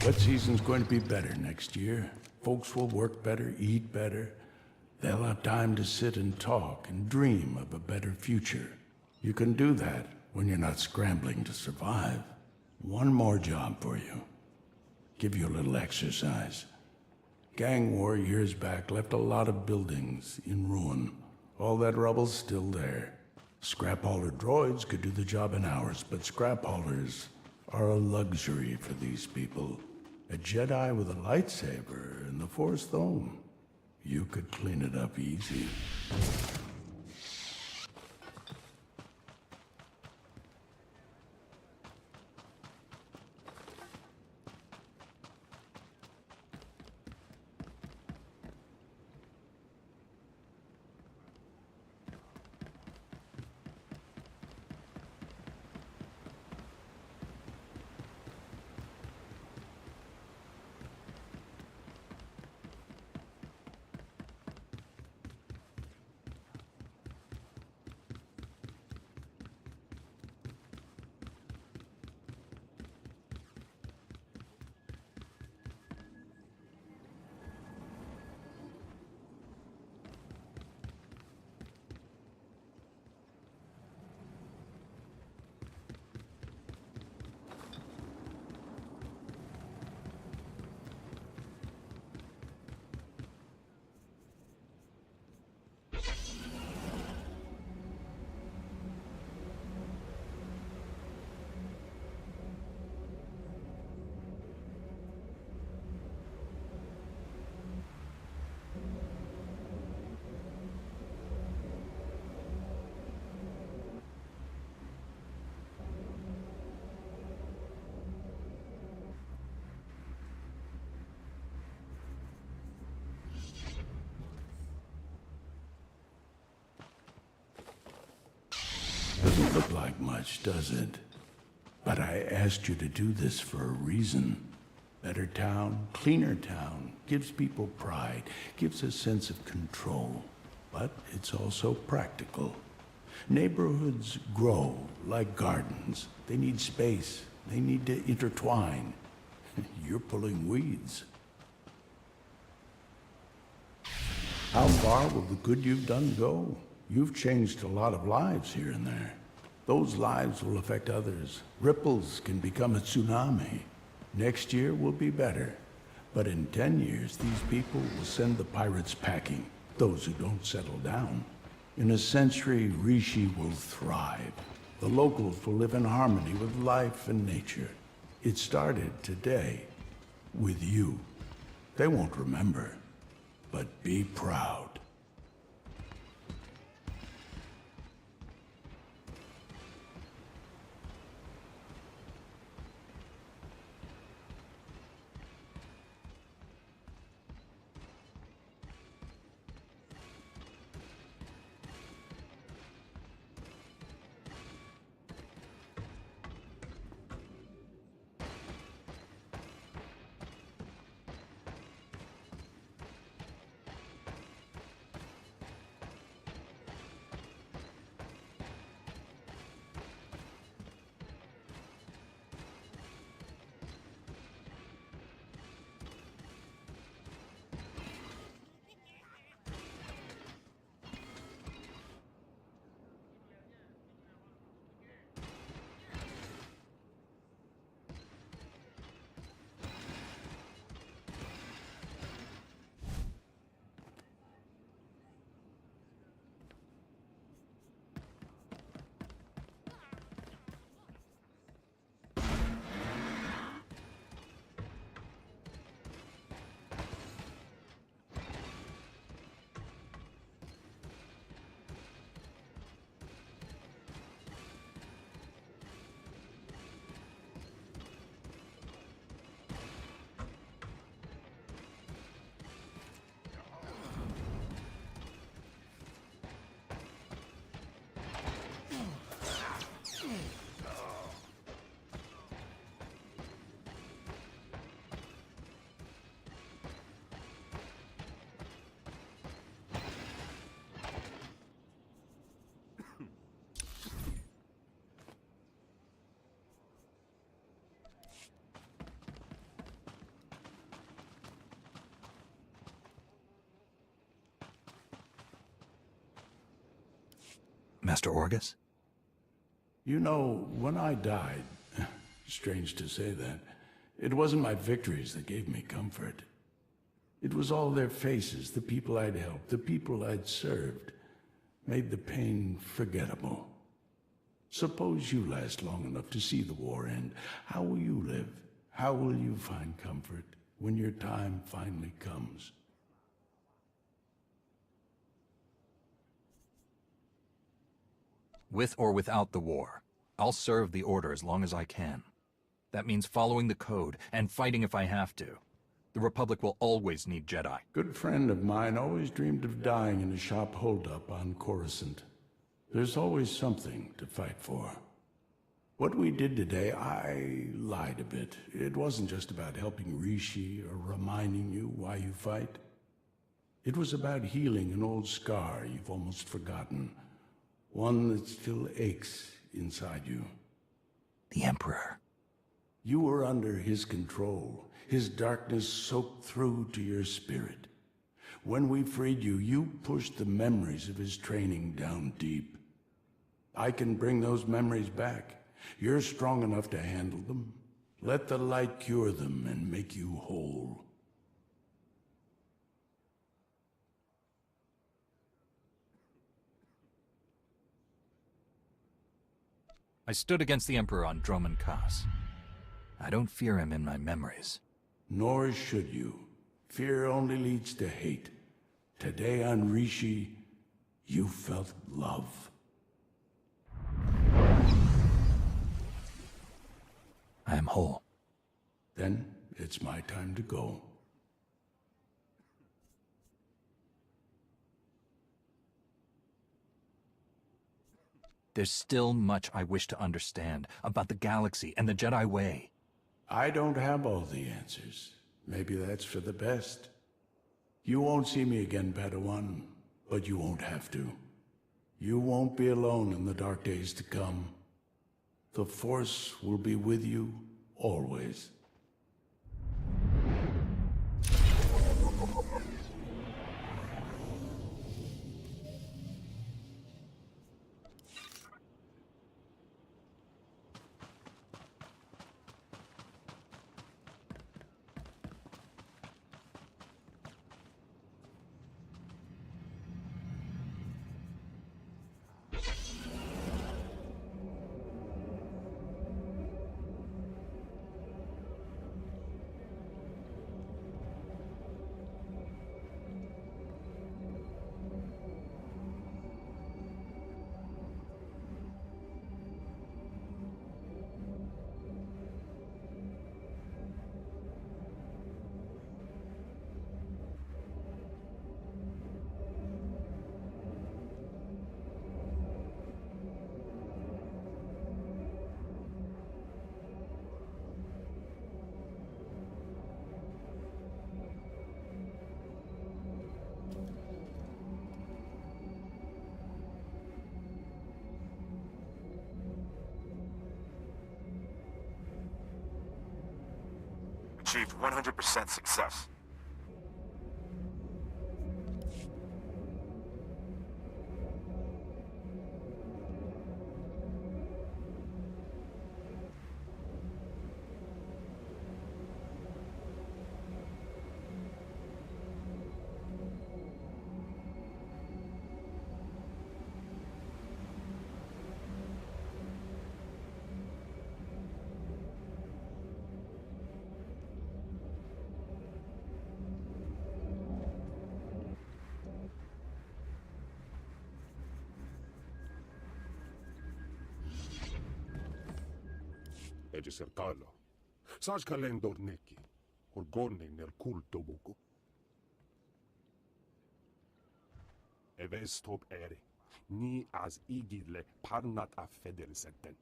Wet season's going to be better next year. Folks will work better, eat better. They'll have time to sit and talk and dream of a better future. You can do that when you're not scrambling to survive. One more job for you. Give you a little exercise. Gang war years back left a lot of buildings in ruin. All that rubble's still there. Scrap hauler droids could do the job in hours, but scrap haulers are a luxury for these people. A Jedi with a lightsaber and the Force Thome. You could clean it up easy. Doesn't look like much, does it? But I asked you to do this for a reason. Better town, cleaner town, gives people pride, gives a sense of control. But it's also practical. Neighborhoods grow like gardens. They need space. They need to intertwine. You're pulling weeds. How far will the good you've done go? You've changed a lot of lives here and there. Those lives will affect others. Ripples can become a tsunami. Next year will be better. But in 10 years, these people will send the pirates packing, those who don't settle down. In a century, Rishi will thrive. The locals will live in harmony with life and nature. It started today, with you. They won't remember, but be proud. Master Orgus? You know, when I died, strange to say that, it wasn't my victories that gave me comfort. It was all their faces, the people I'd helped, the people I'd served, made the pain forgettable. Suppose you last long enough to see the war end. How will you live? How will you find comfort when your time finally comes? With or without the war, I'll serve the Order as long as I can. That means following the code and fighting if I have to. The Republic will always need Jedi. Good friend of mine always dreamed of dying in a shop holdup on Coruscant. There's always something to fight for. What we did today, I lied a bit. It wasn't just about helping Rishi or reminding you why you fight. It was about healing an old scar you've almost forgotten. One that still aches inside you. The Emperor. You were under his control. His darkness soaked through to your spirit. When we freed you, you pushed the memories of his training down deep. I can bring those memories back. You're strong enough to handle them. Let the light cure them and make you whole. I stood against the Emperor on Droman Kaas. I don't fear him in my memories. Nor should you. Fear only leads to hate. Today on Rishi, you felt love. I am whole. Then it's my time to go. There's still much I wish to understand about the galaxy and the Jedi Way. I don't have all the answers. Maybe that's for the best. You won't see me again, Padawan, but you won't have to. You won't be alone in the dark days to come. The Force will be with you always. Achieved 100% success. Edi cercarlo. Saj kalendor neki. Orgone nel culto buco. Eves top eri. Ni as igile parnat a fedel senten.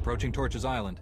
Approaching Torches Island.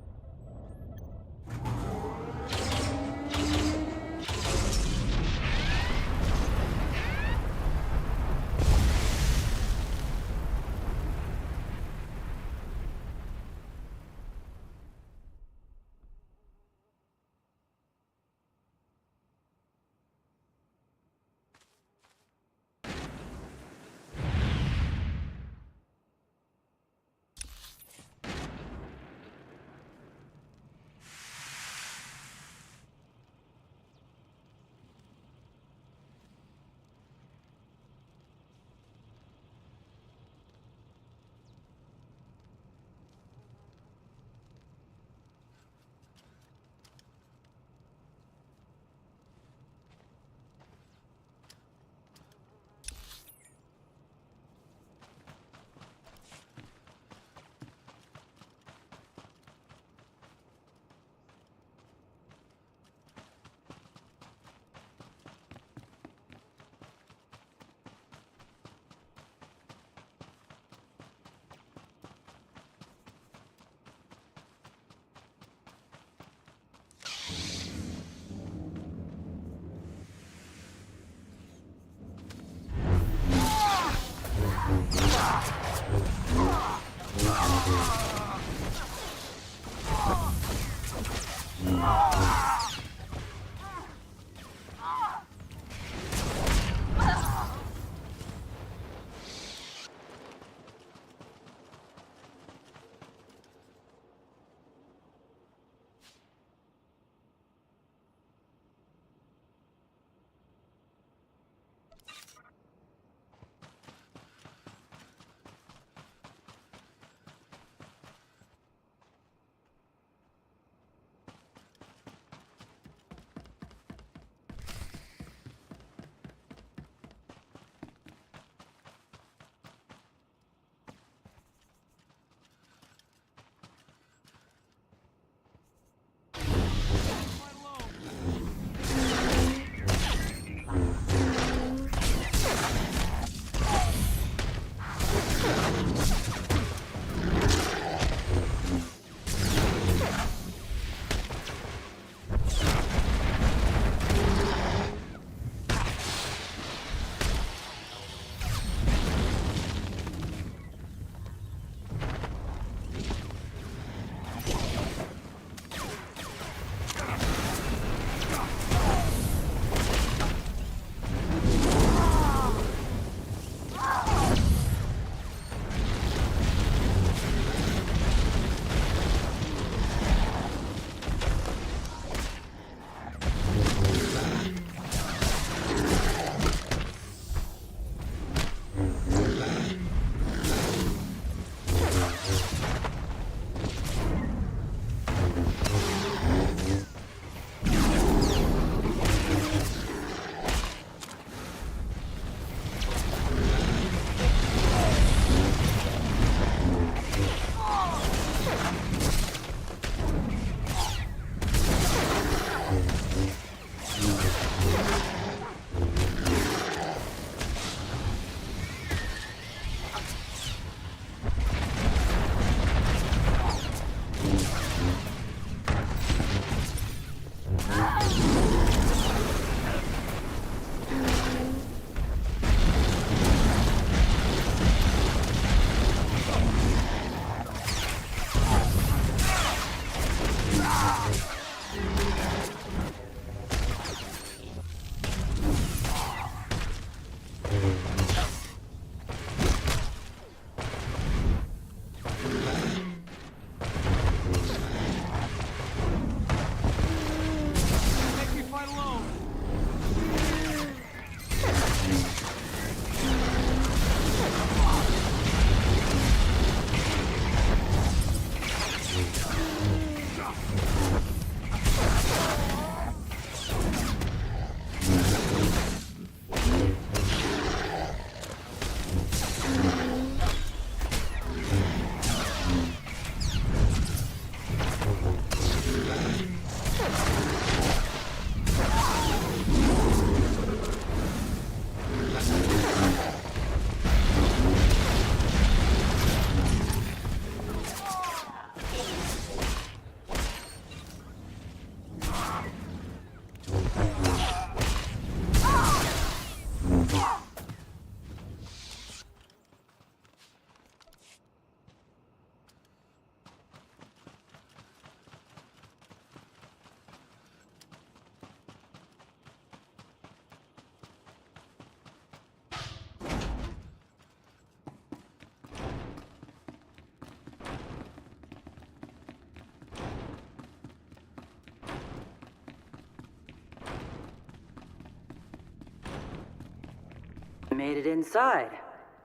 Made it inside.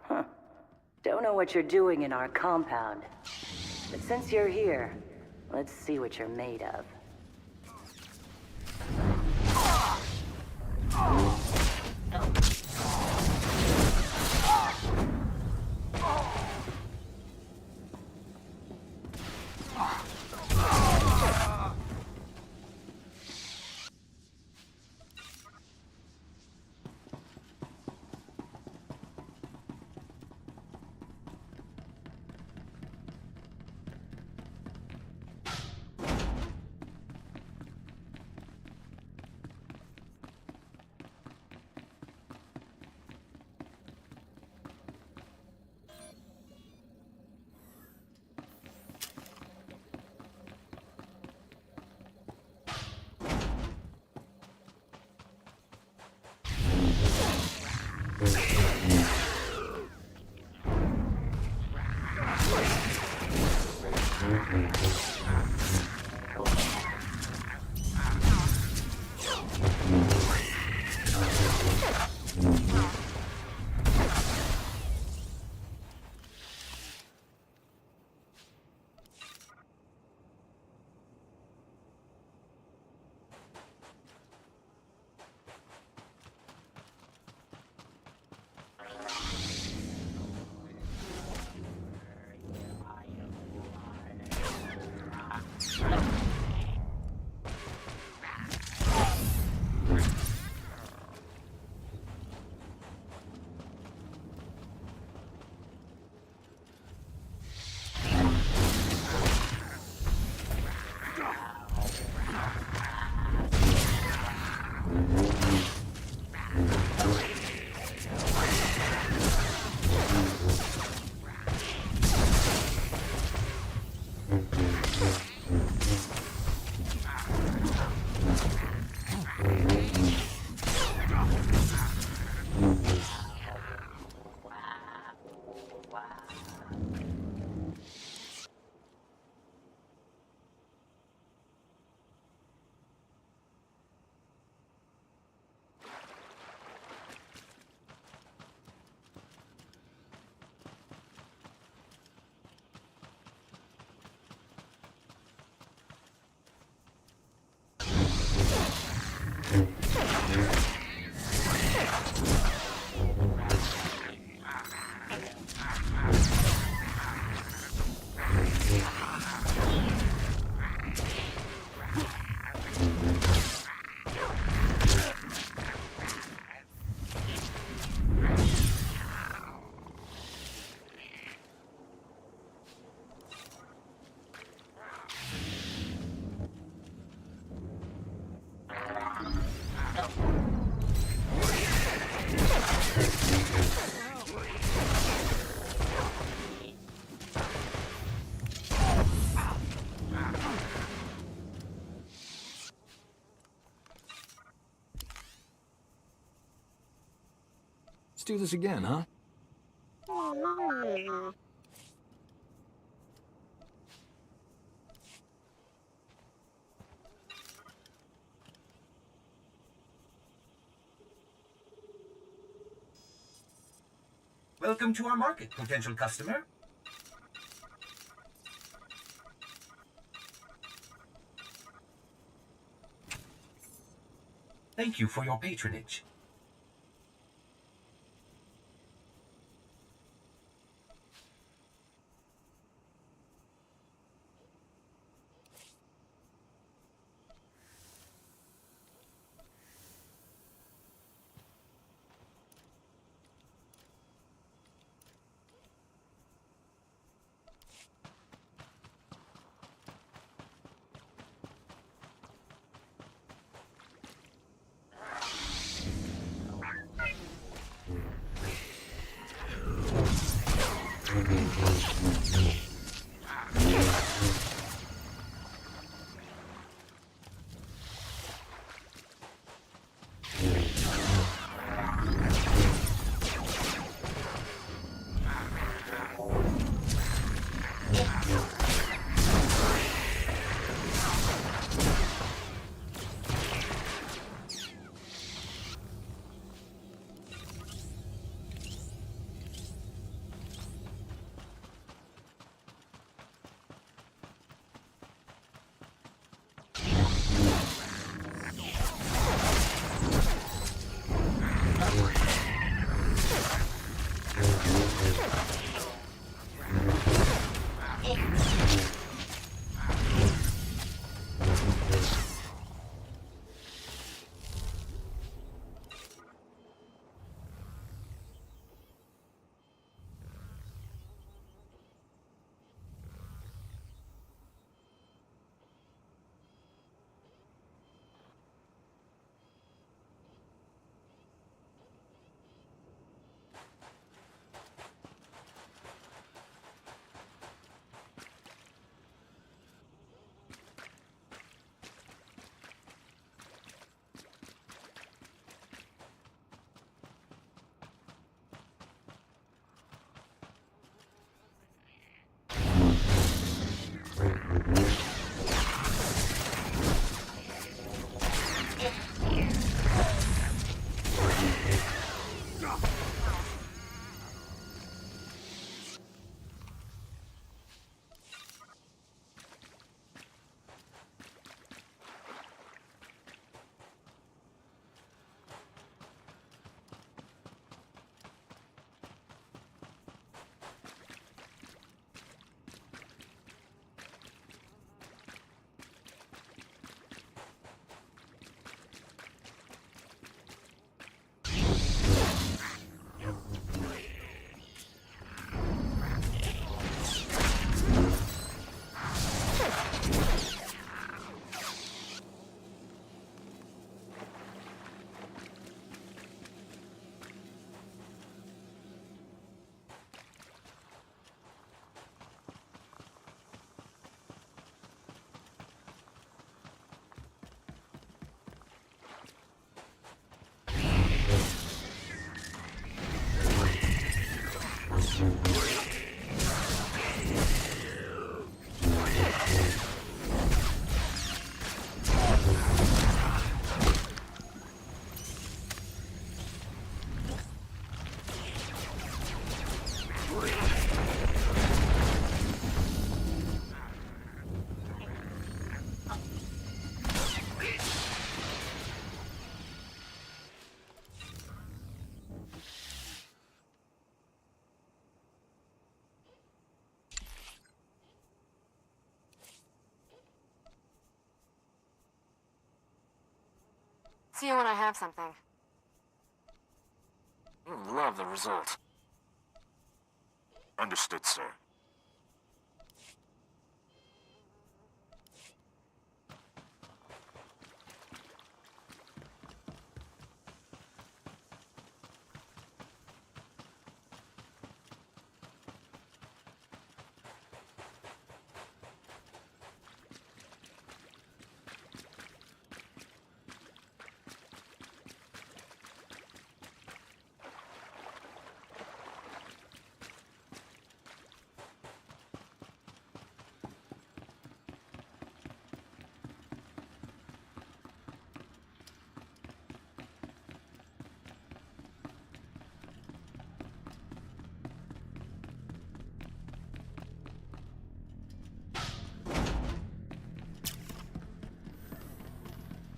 Huh. Don't know what you're doing in our compound. But since you're here, let's see what you're made of. Let's do this again, huh? Welcome to our market, potential customer. Thank you for your patronage. See you when I have something. You love the result. Understood, sir.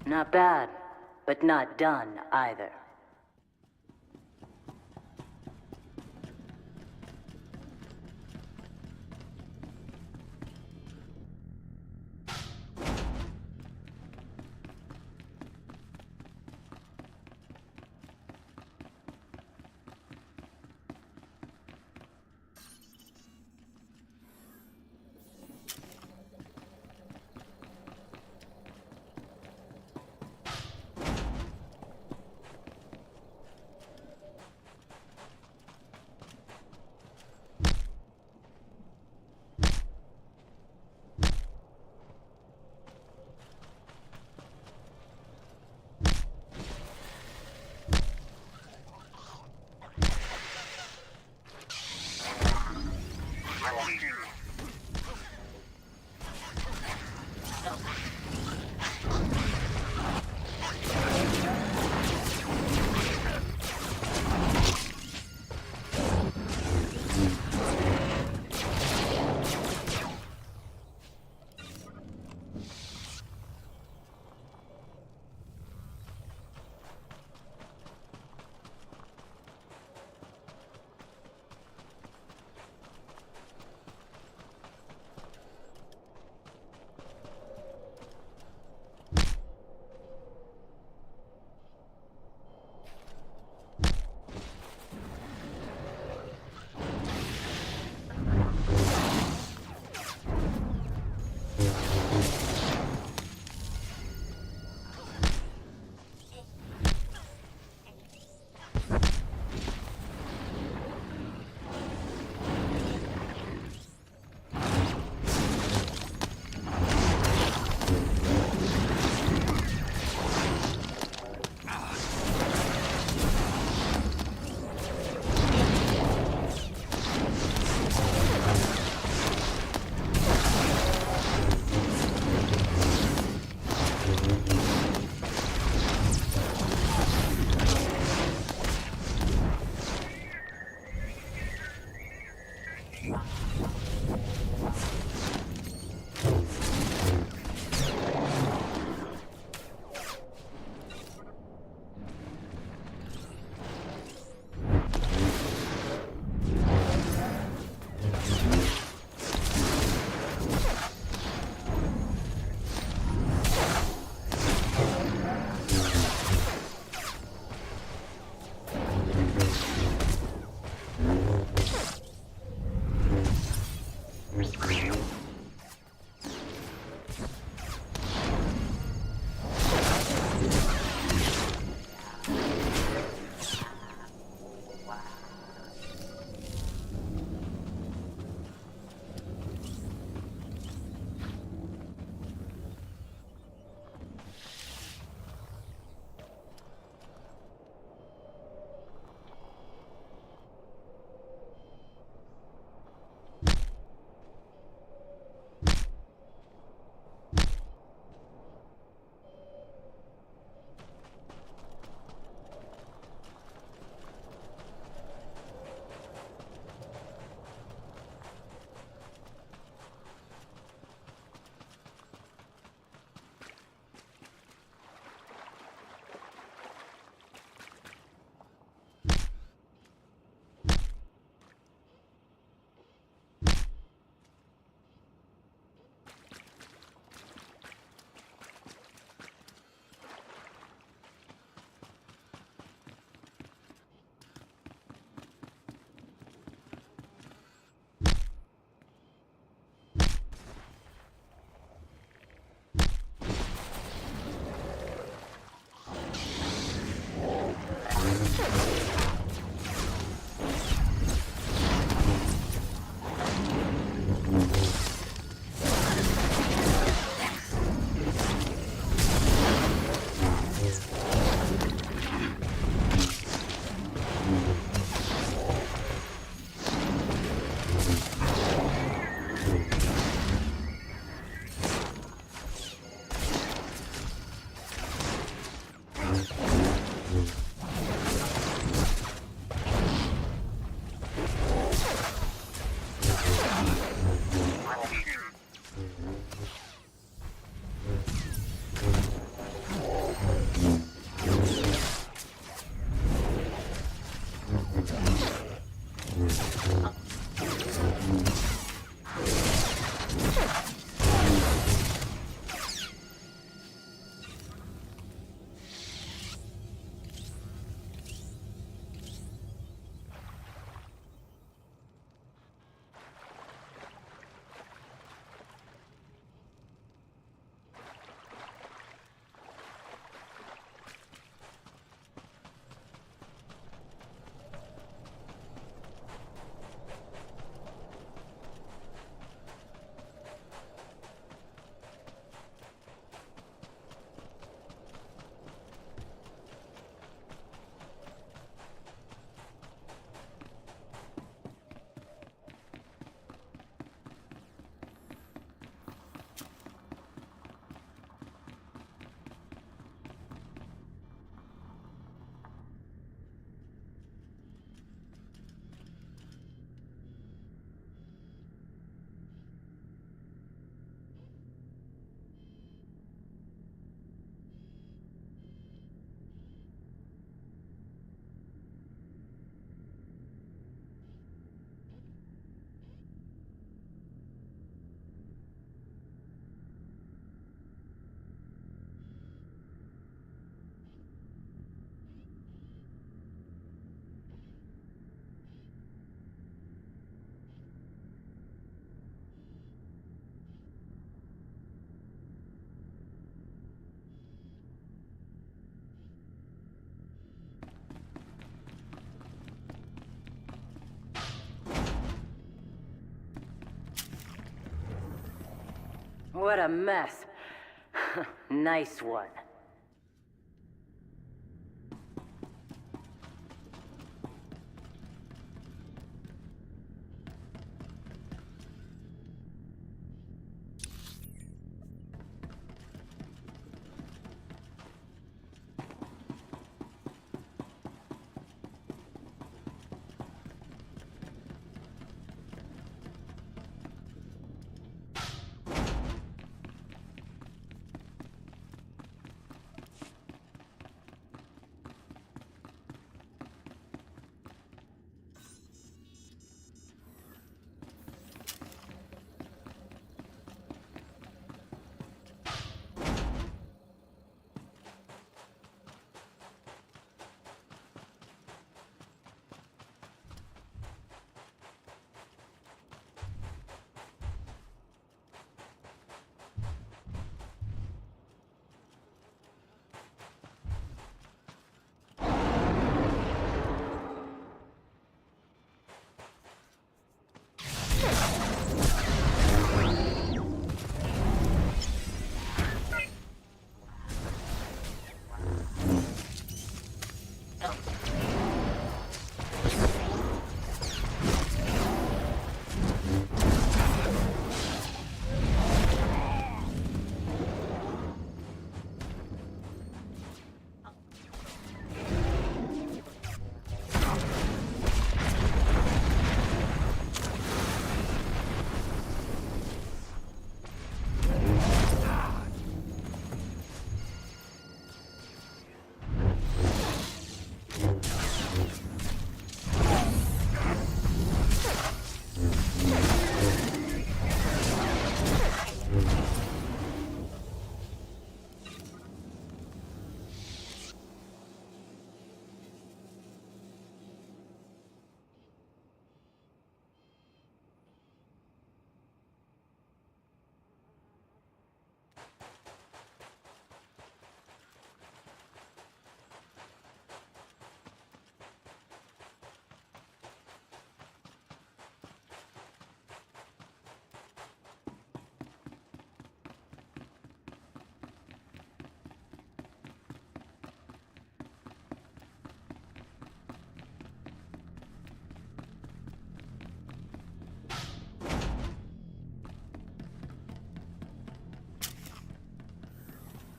Not bad, but not done either. What a mess. Nice one.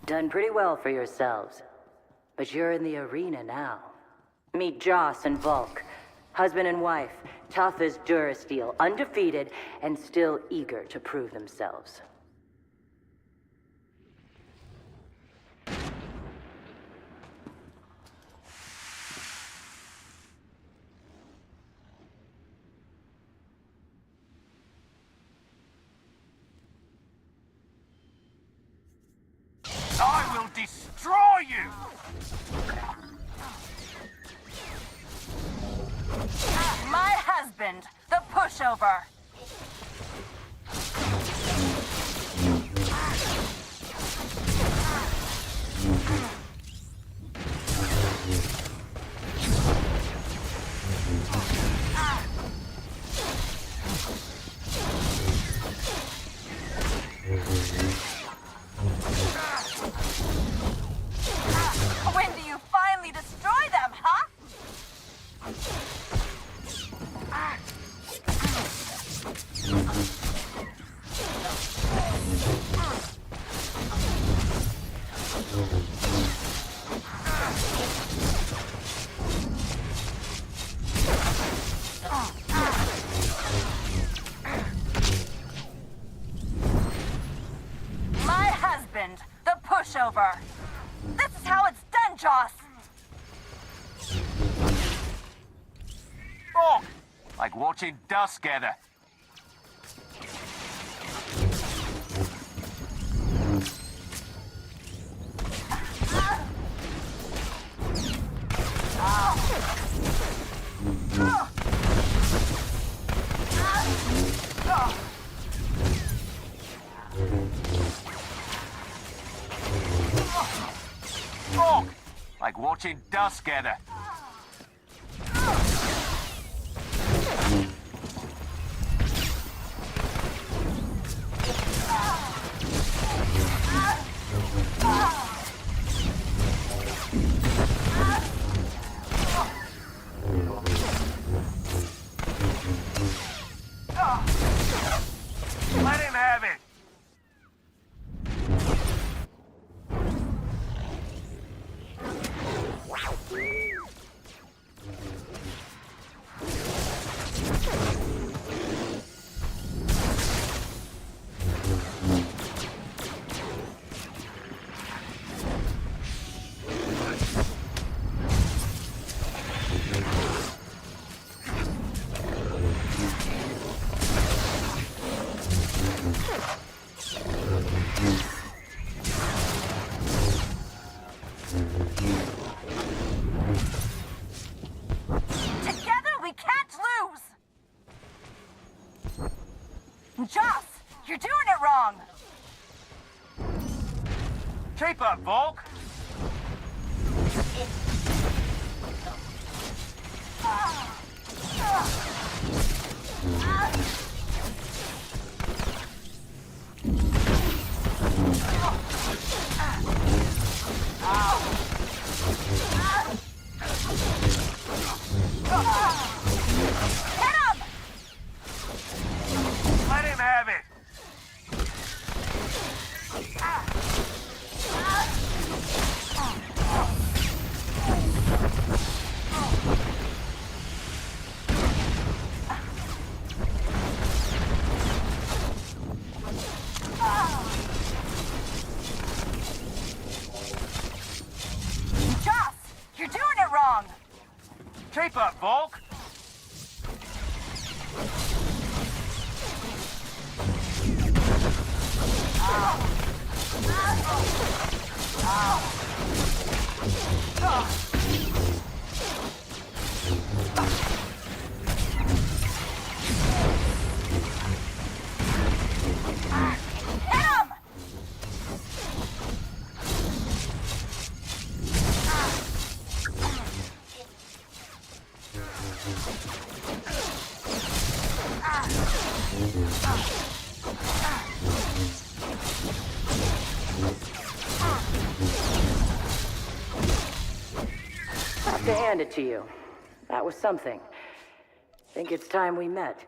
Done pretty well for yourselves. But you're in the arena now. Meet Joss and Volk. Husband and wife, tough as Durasteel, undefeated, and still eager to prove themselves. I will destroy you! My husband, the pushover. When do you finally destroy them, huh? My husband, the pushover. This is how it's done, Joss. Oh, like watching dust gather. Oh, like watching dust gather. Together we can't lose! Joss, you're doing it wrong! Keep up, Volk! Hit him! Let him have it! Joss, you're doing it wrong! Keep up, Volk! Hit him! I have to hand it to you. That was something. Think it's time we met.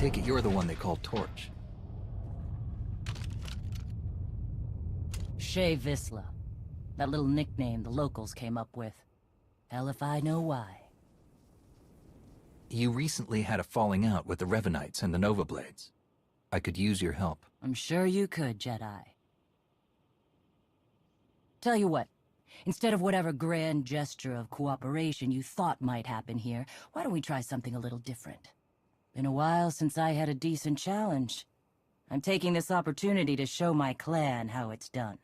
take it you're the one they called Torch. Shea Visla. That little nickname the locals came up with. Hell if I know why. You recently had a falling out with the Revenites and the Nova Blades. I could use your help. I'm sure you could, Jedi. Tell you what, instead of whatever grand gesture of cooperation you thought might happen here, why don't we try something a little different? Been a while since I had a decent challenge. I'm taking this opportunity to show my clan how it's done.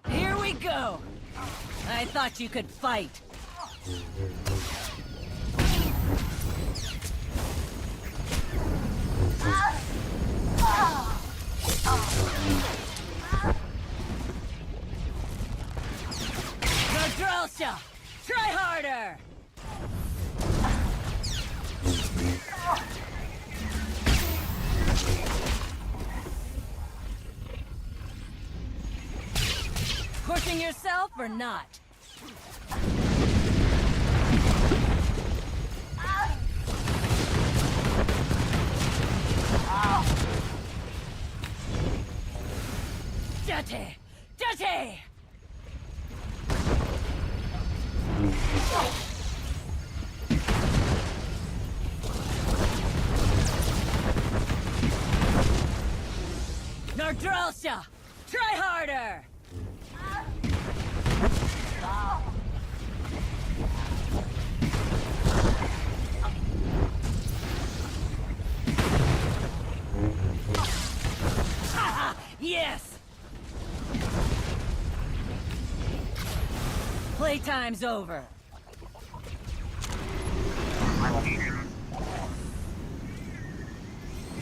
Here we go! I thought you could fight. Nadrolsha! Try harder! Pushing yourself or not? Dirty! Dirty! Nardrolsha! Try harder! Yes! Playtime's over.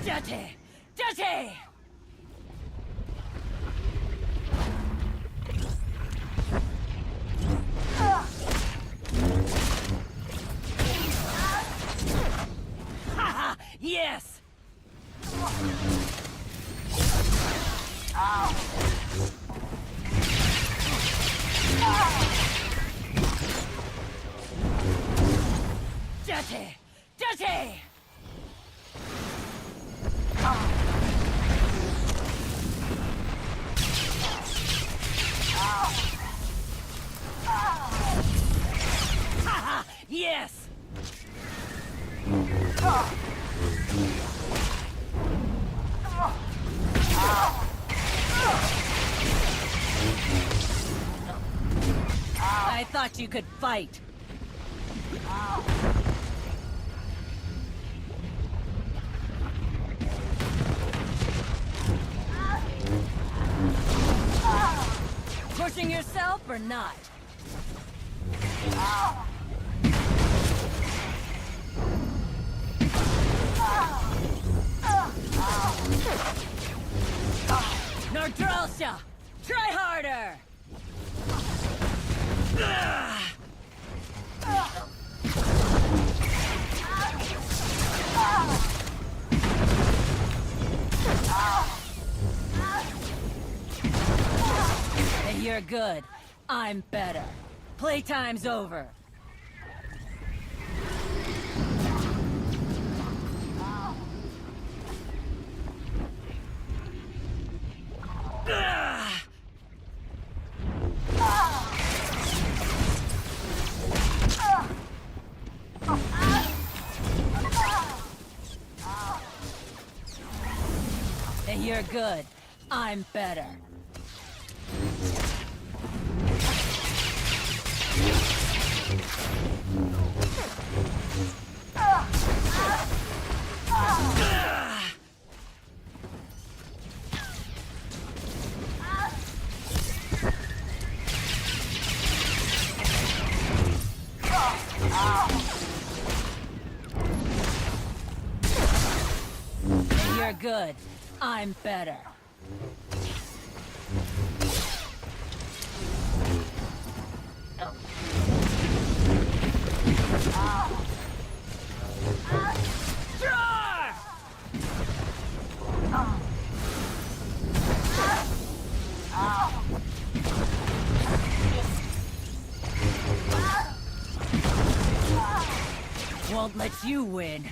Dirty! Dirty! Yes! Dirty! Dirty! Yes! I thought you could fight. Pushing yourself or not? Nardrolsha! Try harder! Hey, you're good. I'm better. Playtime's over. Hey, you're good. I'm better. You're good. I'm better. Draw! won't let you win.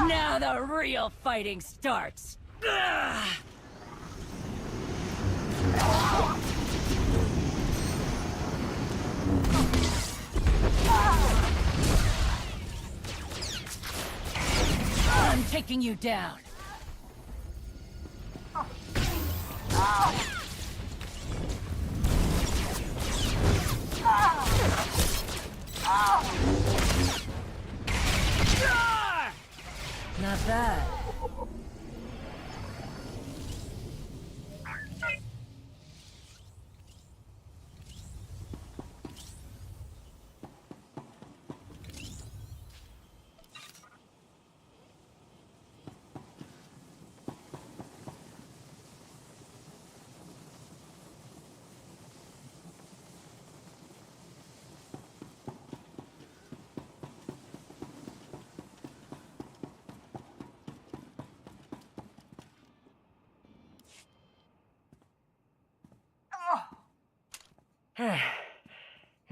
Now the real fighting starts! I'm taking you down. Not bad.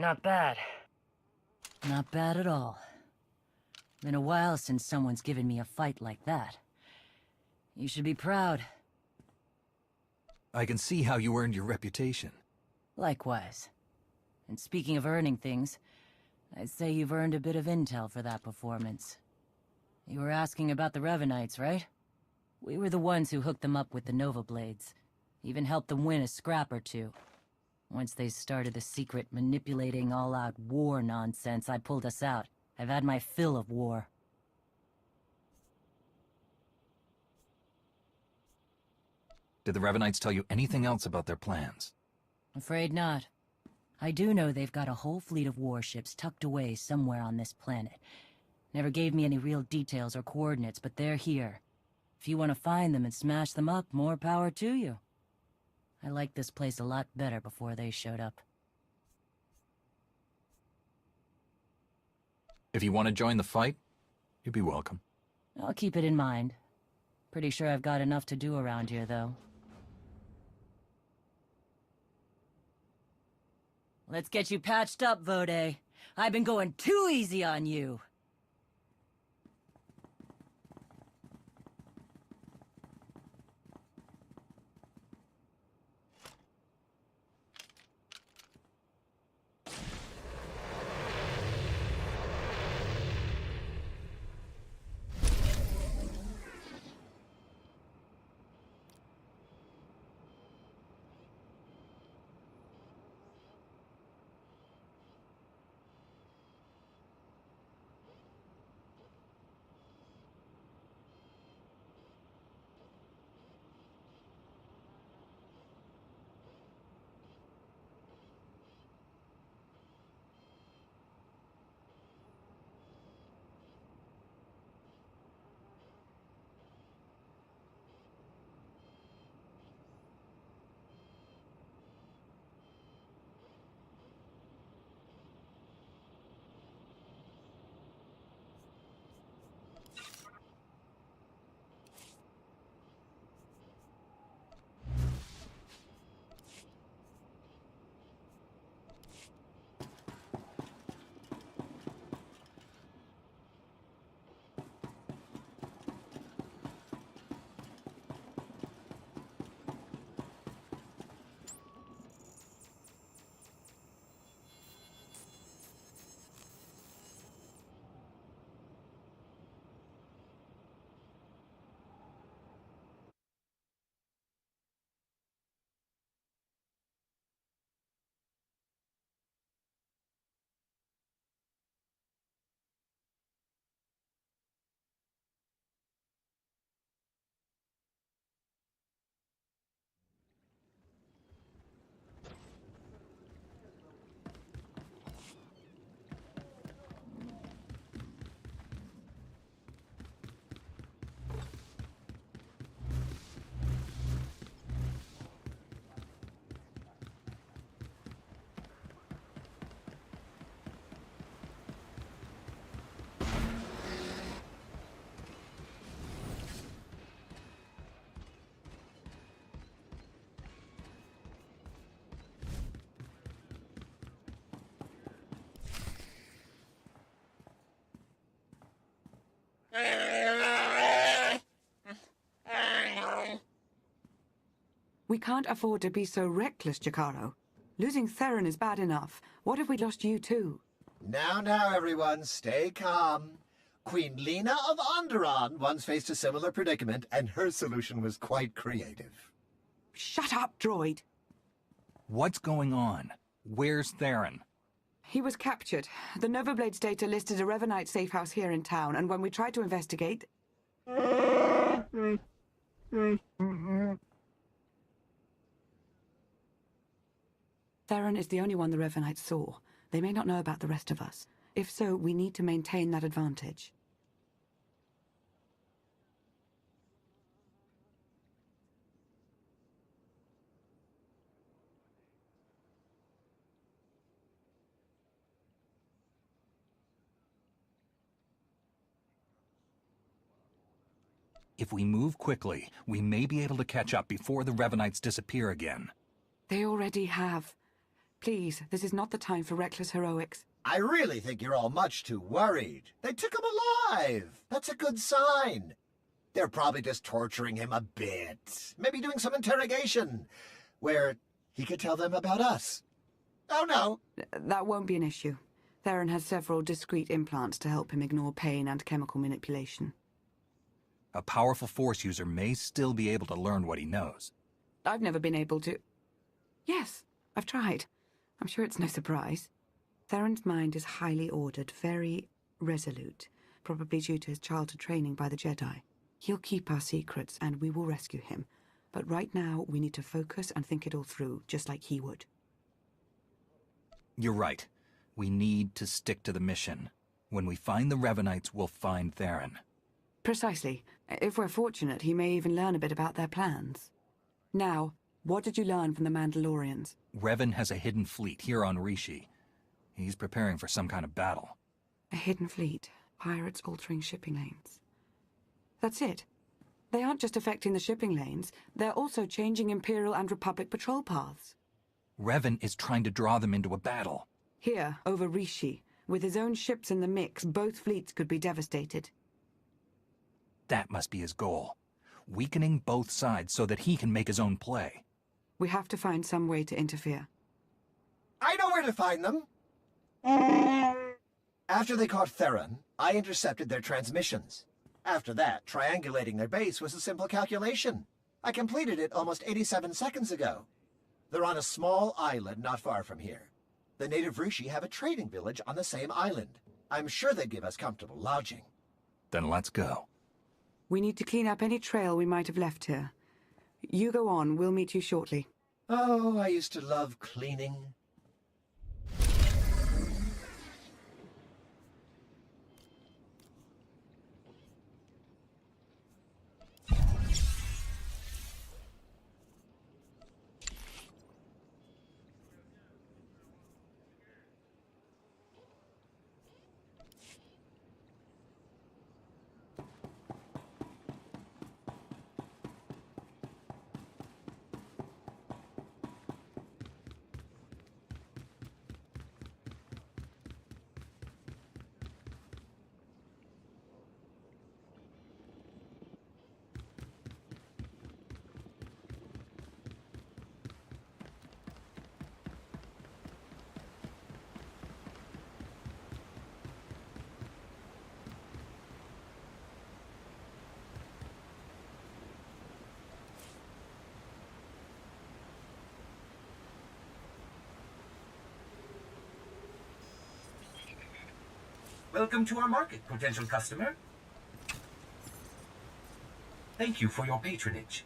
Not bad. Not bad at all. Been a while since someone's given me a fight like that. You should be proud. I can see how you earned your reputation. Likewise. And speaking of earning things, I'd say you've earned a bit of intel for that performance. You were asking about the Revenites, right? We were the ones who hooked them up with the Nova Blades. Even helped them win a scrap or two. Once they started the secret manipulating all-out war nonsense, I pulled us out. I've had my fill of war. Did the Revenites tell you anything else about their plans? Afraid not. I do know they've got a whole fleet of warships tucked away somewhere on this planet. Never gave me any real details or coordinates, but they're here. If you want to find them and smash them up, more power to you. I liked this place a lot better before they showed up. If you want to join the fight, you'd be welcome. I'll keep it in mind. Pretty sure I've got enough to do around here, though. Let's get you patched up, Vode. I've been going too easy on you. We can't afford to be so reckless, Jacaro. Losing Theron is bad enough. What if we lost you too? Now, everyone, stay calm. Queen Lena of Onderon once faced a similar predicament, and her solution was quite creative. Shut up, droid! What's going on? Where's Theron? He was captured. The Nova Blades data listed a Revanite safe house here in town, and when we tried to investigate... Theron is the only one the Revanites saw. They may not know about the rest of us. If so, we need to maintain that advantage. If we move quickly, we may be able to catch up before the Revanites disappear again. They already have. Please, this is not the time for reckless heroics. I really think you're all much too worried. They took him alive. That's a good sign. They're probably just torturing him a bit. Maybe doing some interrogation, where he could tell them about us. Oh, no. That won't be an issue. Theron has several discrete implants to help him ignore pain and chemical manipulation. A powerful Force user may still be able to learn what he knows. I've never been able to... Yes, I've tried. I'm sure it's no surprise. Theron's mind is highly ordered, very resolute, probably due to his childhood training by the Jedi. He'll keep our secrets, and we will rescue him. But right now, we need to focus and think it all through, just like he would. You're right. We need to stick to the mission. When we find the Revanites, we'll find Theron. Precisely. If we're fortunate, he may even learn a bit about their plans. Now, what did you learn from the Mandalorians? Revan has a hidden fleet here on Rishi. He's preparing for some kind of battle. A hidden fleet. Pirates altering shipping lanes. That's it. They aren't just affecting the shipping lanes, they're also changing Imperial and Republic patrol paths. Revan is trying to draw them into a battle. Here, over Rishi. With his own ships in the mix, both fleets could be devastated. That must be his goal. Weakening both sides so that he can make his own play. We have to find some way to interfere. I know where to find them. After they caught Theron, I intercepted their transmissions. After that, triangulating their base was a simple calculation. I completed it almost 87 seconds ago. They're on a small island not far from here. The native Rishi have a trading village on the same island. I'm sure they'd give us comfortable lodging. Then let's go. We need to clean up any trail we might have left here. You go on, we'll meet you shortly. Oh, I used to love cleaning. Welcome to our market, potential customer. Thank you for your patronage.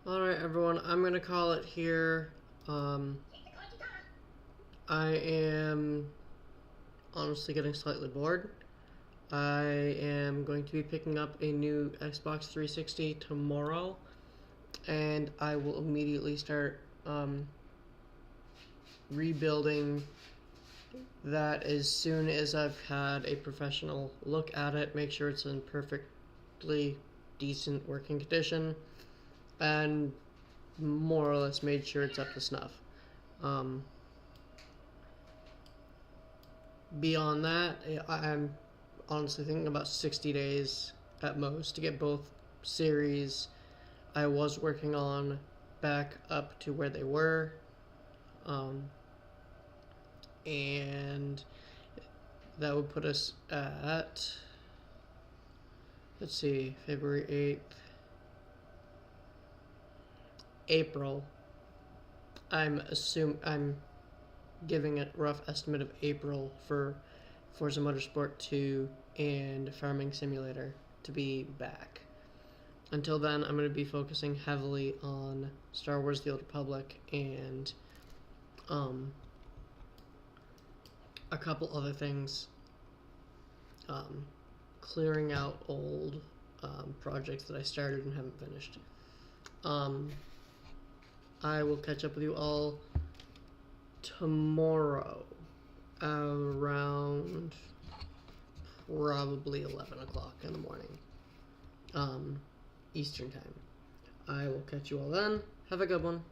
Alright, everyone, I'm gonna call it here. I am honestly getting slightly bored. I am going to be picking up a new Xbox 360 tomorrow, and I will immediately start rebuilding that as soon as I've had a professional look at it, make sure it's in perfectly decent working condition, and more or less made sure it's up to snuff. Beyond that, I'm honestly thinking about 60 days at most to get both series I was working on back up to where they were. And that would put us at, let's see, February 8th. April. I'm giving a rough estimate of April for Forza Motorsport 2 and Farming Simulator to be back. Until then, I'm going to be focusing heavily on Star Wars The Old Republic and a couple other things. Clearing out old projects that I started and haven't finished. I will catch up with you all tomorrow around probably 11 o'clock in the morning, Eastern time. I will catch you all then. Have a good one.